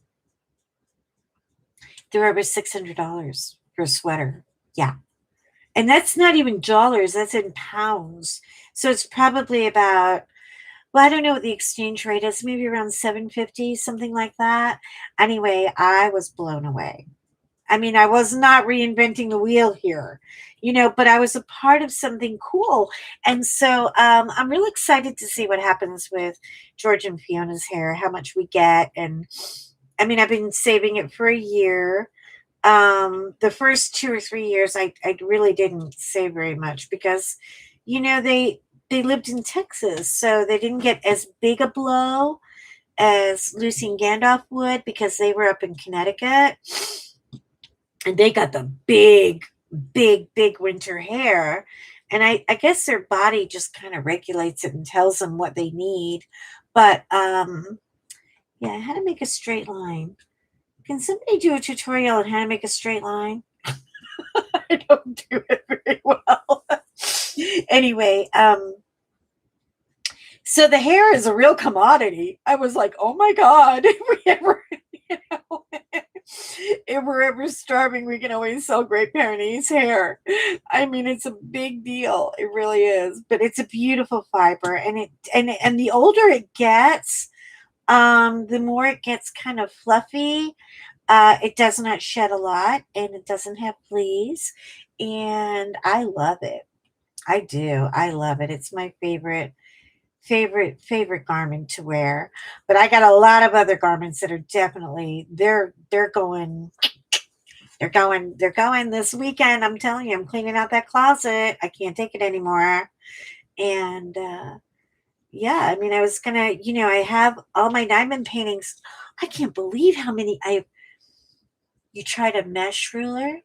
over $600 for a sweater. Yeah. And that's not even dollars, that's in pounds. So it's probably about, well, I don't know what the exchange rate is, maybe around 750, something like that. Anyway, I was blown away. I mean, I was not reinventing the wheel here, but I was a part of something cool. And so I'm really excited to see what happens with George and Fiona's hair, how much we get. And I mean, I've been saving it for a year. The first 2 or 3 years, I really didn't save very much because, they lived in Texas, so they didn't get as big a blow. as Lucy and Gandalf would, because they were up in Connecticut and they got the big winter hair. And I guess their body just kind of regulates it and tells them what they need. But yeah, how to make a straight line. Can somebody do a tutorial on how to make a straight line? I don't do it very well. Anyway, so the hair is a real commodity. I was like, oh my God, if we ever, you know, if we're ever starving, we can always sell Great Pyrenees hair. I mean, it's a big deal. It really is. But it's a beautiful fiber, and the older it gets, the more it gets kind of fluffy. It does not shed a lot, and it doesn't have fleas, and I love it. I do. I love it. It's my favorite garment to wear. But I got a lot of other garments that are definitely they're going this weekend. I'm telling you, I'm cleaning out that closet. I can't take it anymore. And yeah, I mean, I was gonna, I have all my diamond paintings. I can't believe how many I. You tried a mesh ruler?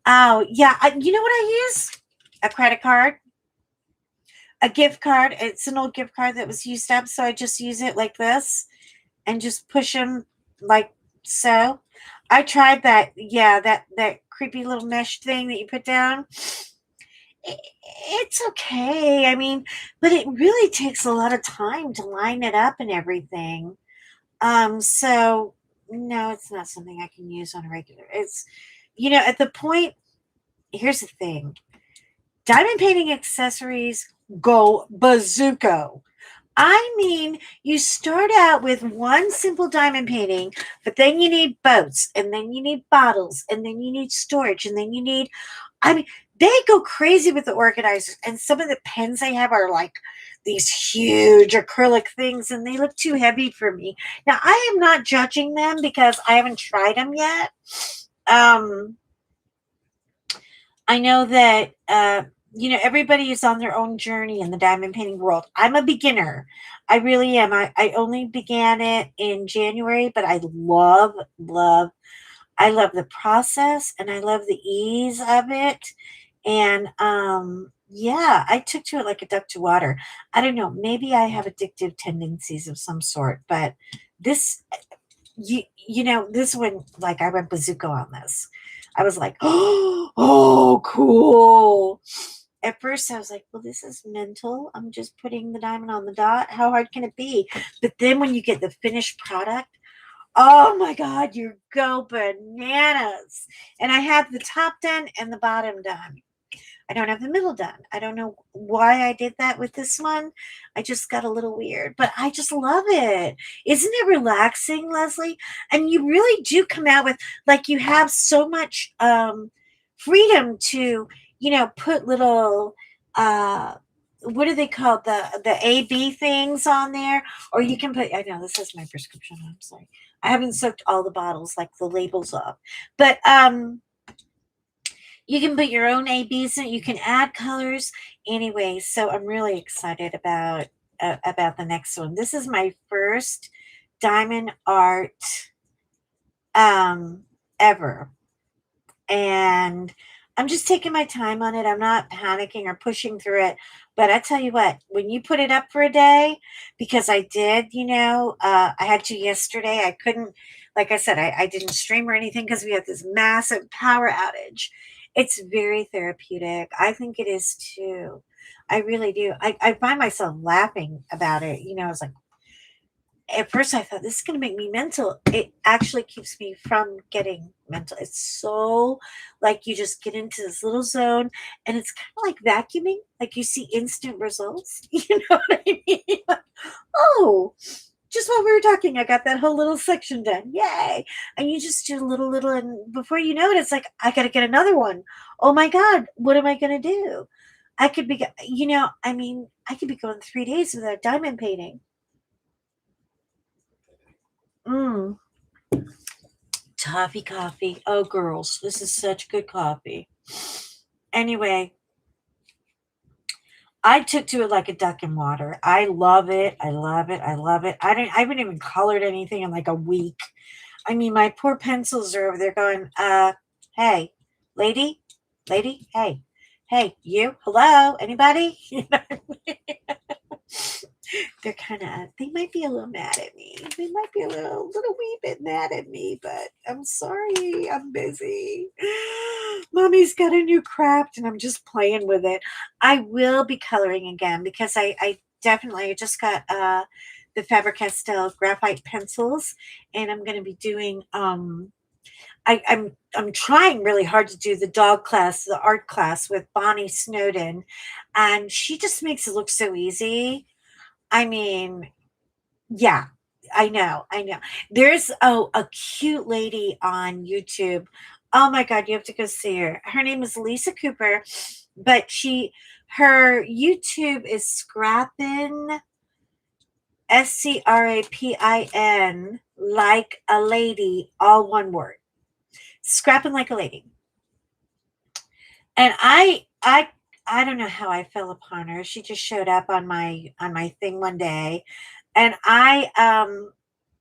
Oh yeah, you know what I use? A credit card, a gift card. It's an old gift card that was used up, so I just use it like this and just push them like so. I tried that. Yeah, that creepy little mesh thing that you put down. It's okay. I mean, but it really takes a lot of time to line it up and everything. So no, it's not something I can use on a regular. It's at the point. Here's the thing: diamond painting accessories go bazooka. I mean, you start out with one simple diamond painting, but then you need boats, and then you need bottles, and then you need storage, and then you need, I mean, they go crazy with the organizers. And some of the pens they have are like these huge acrylic things, and they look too heavy for me. Now, I am not judging them because I haven't tried them yet. Um, I know that everybody is on their own journey in the diamond painting world. I'm a beginner. I really am. I only began it in January, but I love the process, and I love the ease of it. And yeah, I took to it like a duck to water. I don't know, maybe I have addictive tendencies of some sort, but this this one, like, I went bazooka on this. I was like, oh, cool. At first, I was like, well, this is mental. I'm just putting the diamond on the dot. How hard can it be? But then when you get the finished product, oh my God, you go bananas. And I have the top done and the bottom done. I don't have the middle done. I don't know why I did that with this one. I just got a little weird, but I just love it. Isn't it relaxing, Leslie? And you really do come out with, like, you have so much freedom to, put little what are they called? The AB things on there. Or you can put, I know this is my prescription. I'm sorry. I haven't soaked all the bottles, like the labels off. But you can put your own ABs in it. You can add colors. Anyway, so I'm really excited about the next one. This is my first diamond art ever. And I'm just taking my time on it. I'm not panicking or pushing through it. But I tell you what, when you put it up for a day, because I did, I had to yesterday. I couldn't, like I said, I didn't stream or anything because we had this massive power outage. It's very therapeutic. I think it is too. I really do. I find myself laughing about it. I was like, at first I thought this is going to make me mental. It actually keeps me from getting mental. It's so, like, you just get into this little zone, and it's kind of like vacuuming, like you see instant results. You know what I mean? Oh, just while we were talking, I got that whole little section done. Yay. And you just do little, and before you know it, it's like, I got to get another one. Oh my God, what am I going to do? I could be, I could be going 3 days without diamond painting. Mm. Toffee coffee. Oh, girls, this is such good coffee. Anyway, I took to it like a duck in water. I love it. I love it. I love it. I haven't even colored anything in like a week. I mean, my poor pencils are over there going, hey, lady, hey, you, hello, anybody? You know, they're kind of, they might be a little mad at me. They might be a little wee bit mad at me, but I'm sorry, I'm busy. Mommy's got a new craft and I'm just playing with it. I will be coloring again because I definitely, I just got, the Faber-Castell graphite pencils, and I'm going to be doing, I'm trying really hard to do the dog class, the art class with Bonnie Snowden, and she just makes it look so easy. I mean, yeah, I know. There's a cute lady on YouTube. Oh my God, you have to go see her. Her name is Lisa Cooper, but her YouTube is Scrappin, SCRAPIN, like a lady, all one word. Scrapping like a lady. And I don't know how I fell upon her. She just showed up on my thing one day, and oh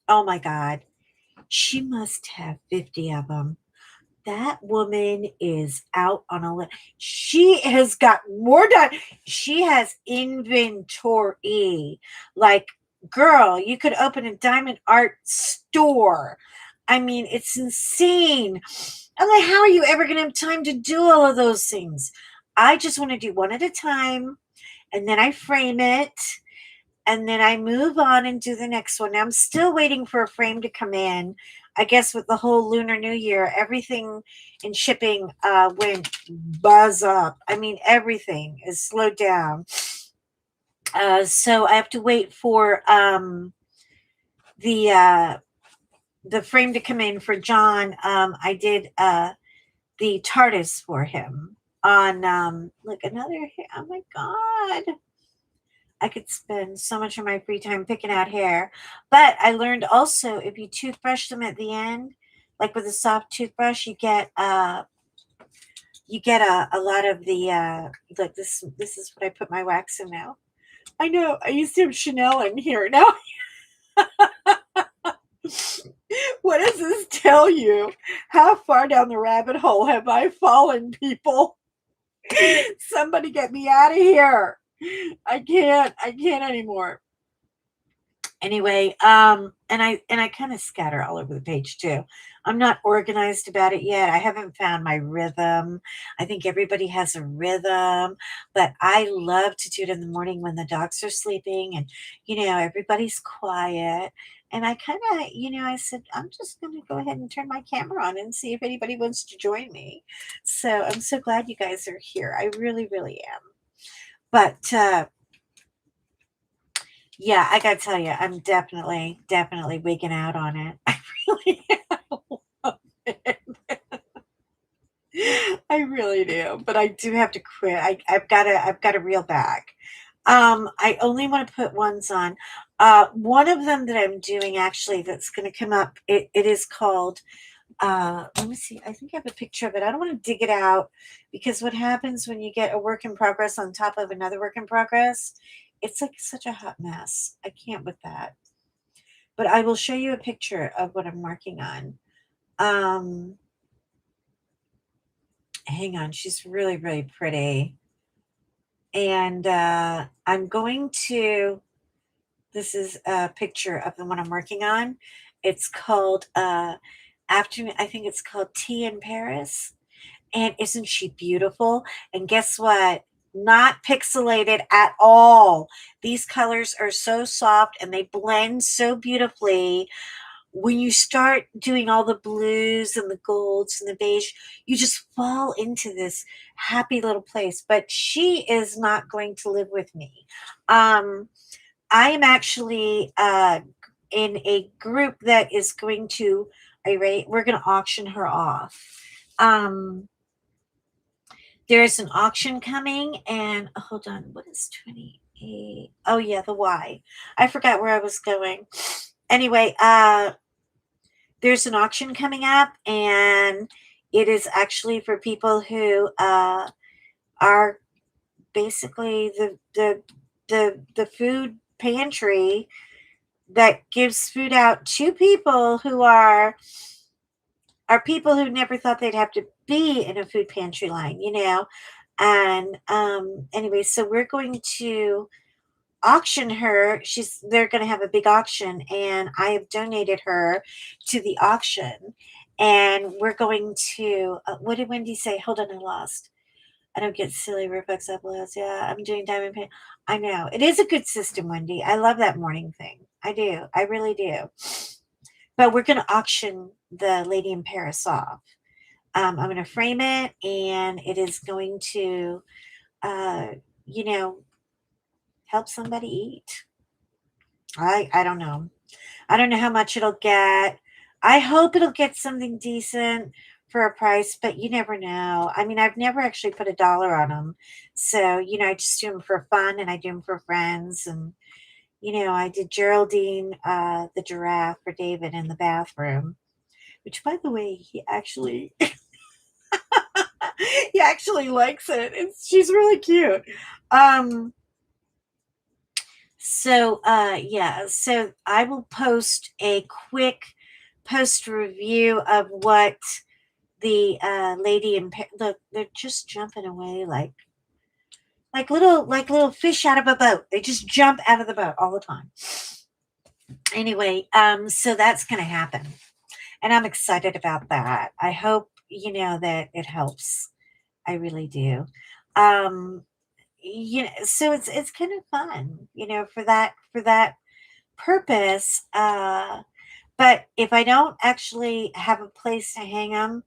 my God, she must have 50 of them. That woman is out on a she has got more done. She has inventory. Like, girl, you could open a diamond art store. I mean, it's insane. I'm like, how are you ever going to have time to do all of those things? I just want to do one at a time, and then I frame it, and then I move on and do the next one. Now, I'm still waiting for a frame to come in. I guess with the whole Lunar New Year, everything in shipping went buzz up. I mean, everything is slowed down. So I have to wait for the uh, the frame to come in for John. I did the TARDIS for him on look, another. Oh my God. I could spend so much of my free time picking out hair. But I learned also, if you toothbrush them at the end, like with a soft toothbrush, you get a lot of the like this is what I put my wax in now. I know I used to have Chanel in here. Now what does this tell you? How far down the rabbit hole have I fallen, people? Somebody get me out of here. I can't anymore. Anyway, and I kind of scatter all over the page too. I'm not organized about it yet. I haven't found my rhythm. I think everybody has a rhythm, but I love to do it in the morning when the dogs are sleeping and everybody's quiet. And I kind of, I said, I'm just going to go ahead and turn my camera on and see if anybody wants to join me. So I'm so glad you guys are here. I really, really am. But yeah, I gotta tell you, I'm definitely wigging out on it. I really love it. I really do, but I do have to quit. I've got to reel back. I only want to put ones on. One of them that I'm doing actually that's going to come up. It is called. Let me see. I think I have a picture of it. I don't want to dig it out because what happens when you get a work in progress on top of another work in progress, it's like such a hot mess. I can't with that. But I will show you a picture of what I'm working on. Um, Hang on. She's really, really pretty. And I'm going to, this is a picture of the one I'm working on. It's called, I think it's called Tea in Paris. And isn't she beautiful? And guess what? Not pixelated at all. These colors are so soft and they blend so beautifully. When you start doing all the blues and the golds and the beige, you just fall into this happy little place. But she is not going to live with me. I am actually in a group that is going to, we're going to auction her off. There's an auction coming, and hold on, what is 28? Oh yeah, the Y. I forgot where I was going. Anyway, there's an auction coming up, and it is actually for people who are basically the food pantry that gives food out to people who are people who never thought they'd have to be in a food pantry line, And anyway, so we're going to auction her. They're going to have a big auction, and I have donated her to the auction. And we're going to. What did Wendy say? Hold on, I lost. I don't get silly reflex uploads. Yeah, I'm doing diamond paint. I know it is a good system, Wendy. I love that morning thing. I do. I really do. But we're going to auction the Lady in Paris off. I'm going to frame it, and it is going to, uh, you know, help somebody eat. I don't know. I don't know how much it'll get. I hope it'll get something decent for a price, but you never know. I mean, I've never actually put $1 on them. So, I just do them for fun and I do them for friends. And, I did Geraldine, the giraffe for David in the bathroom, which by the way, he actually he actually likes it. She's really cute. Um yeah, so I will post a quick post review of what the lady in look, they're just jumping away like little fish out of a boat. They just jump out of the boat all the time. Anyway, so that's going to happen, and I'm excited about that. I hope that it helps. I really do. Um, so it's kind of fun, for that purpose. But if I don't actually have a place to hang them,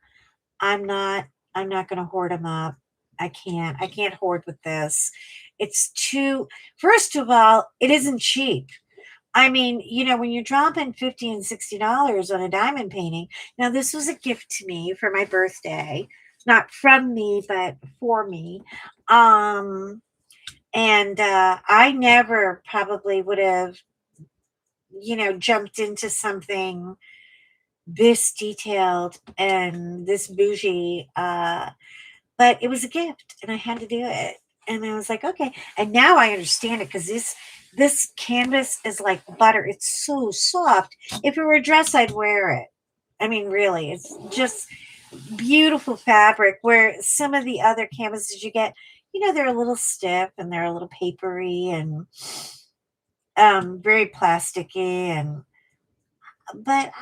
I'm not I'm not going to hoard them up. I can't hoard with this. It's too First of all, it isn't cheap. I mean, when you're dropping 50 and $60 on a diamond painting. Now this was a gift to me for my birthday, not from me, but for me. Um and I never probably would have, jumped into something this detailed and this bougie. But it was a gift and I had to do it. And I was like, okay. And now I understand it because this canvas is like butter. It's so soft. If it were a dress, I'd wear it. I mean, really, it's just beautiful fabric. Where some of the other canvases you get, they're a little stiff and they're a little papery and very plasticky. And but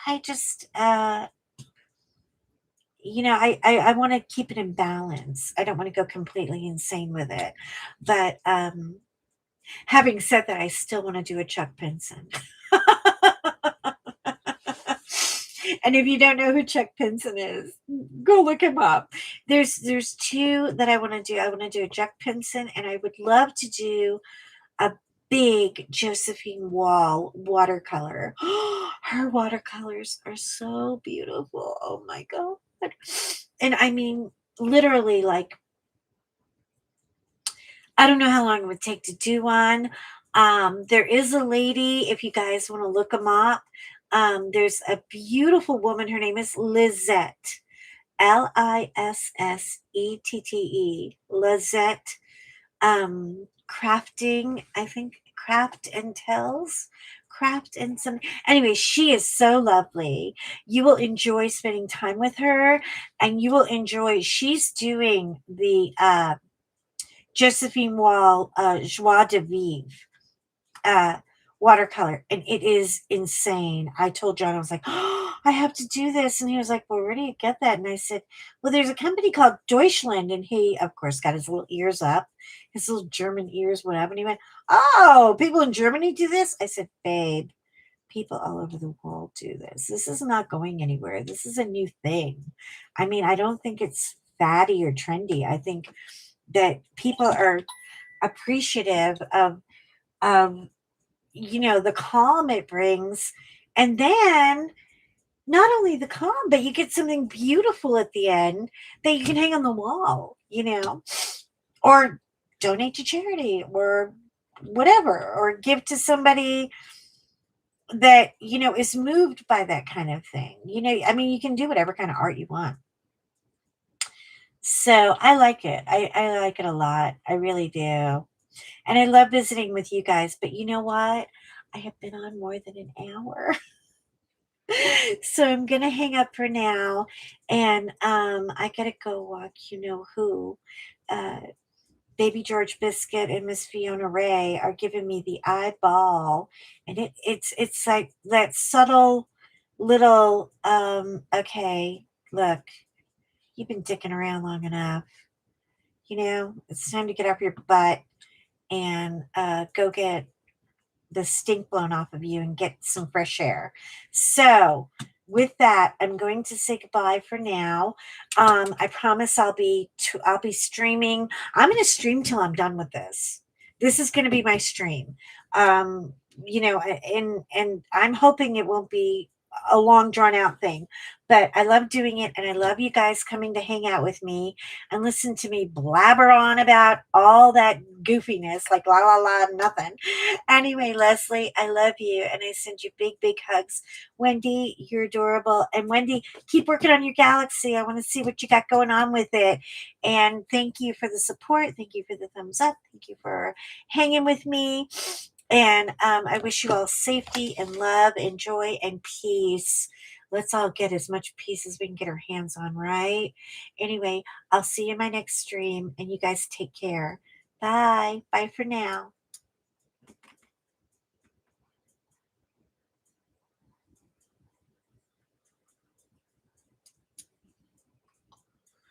I just I want to keep it in balance. I don't want to go completely insane with it. But having said that, I still want to do a Chuck Pinson. And if you don't know who Chuck Pinson is, go look him up. There's two that I want to do. I want to do a Chuck Pinson, and I would love to do a big Josephine Wall watercolor. Her watercolors are so beautiful. Oh my God. And I mean, literally, like, I don't know how long it would take to do one. There is a lady, if you guys want to look them up. There's a beautiful woman. Her name is Lizette. Lissette. Lizette, crafting, I think, craft and tells, craft and some. Anyway, she is so lovely. You will enjoy spending time with her, and you will enjoy. She's doing the Josephine Wall Joie de Vivre uh, watercolor, and it is insane. I told John, I was like, oh, I have to do this. And he was like, well, where do you get that? And I said, well, there's a company called Deutschland. And he, of course, got his little ears up, his little German ears went up. And he went, oh, people in Germany do this? I said, babe, people all over the world do this. This is not going anywhere. This is a new thing. I mean, I don't think it's fatty or trendy. I think that people are appreciative of the calm it brings. And then not only the calm, but you get something beautiful at the end that you can hang on the wall, or donate to charity or whatever, or give to somebody that, is moved by that kind of thing. I mean, you can do whatever kind of art you want. So I like it. I like it a lot. I really do. And I love visiting with you guys. But you know what? I have been on more than an hour. So I'm gonna hang up for now, and I gotta go walk. You know who? Uh, Baby George Biscuit and Miss Fiona Ray are giving me the eyeball, and it's like that subtle little. Okay, look, you've been dicking around long enough. You know it's time to get off your butt and go get the stink blown off of you and get some fresh air. So, with that, I'm going to say goodbye for now. I promise I'll be streaming. I'm going to stream till I'm done with this. This is going to be my stream. Um, and I'm hoping it won't be a long drawn out thing, but I love doing it, and I love you guys coming to hang out with me and listen to me blabber on about all that goofiness, like la la la, nothing. Anyway, Leslie, I love you and I send you big, big hugs. Wendy, you're adorable. And Wendy, keep working on your galaxy. I want to see what you got going on with it. And thank you for the support. Thank you for the thumbs up. Thank you for hanging with me. And I wish you all safety and love and joy and peace. Let's all get as much peace as we can get our hands on, right? Anyway, I'll see you in my next stream, and you guys take care. Bye. Bye for now.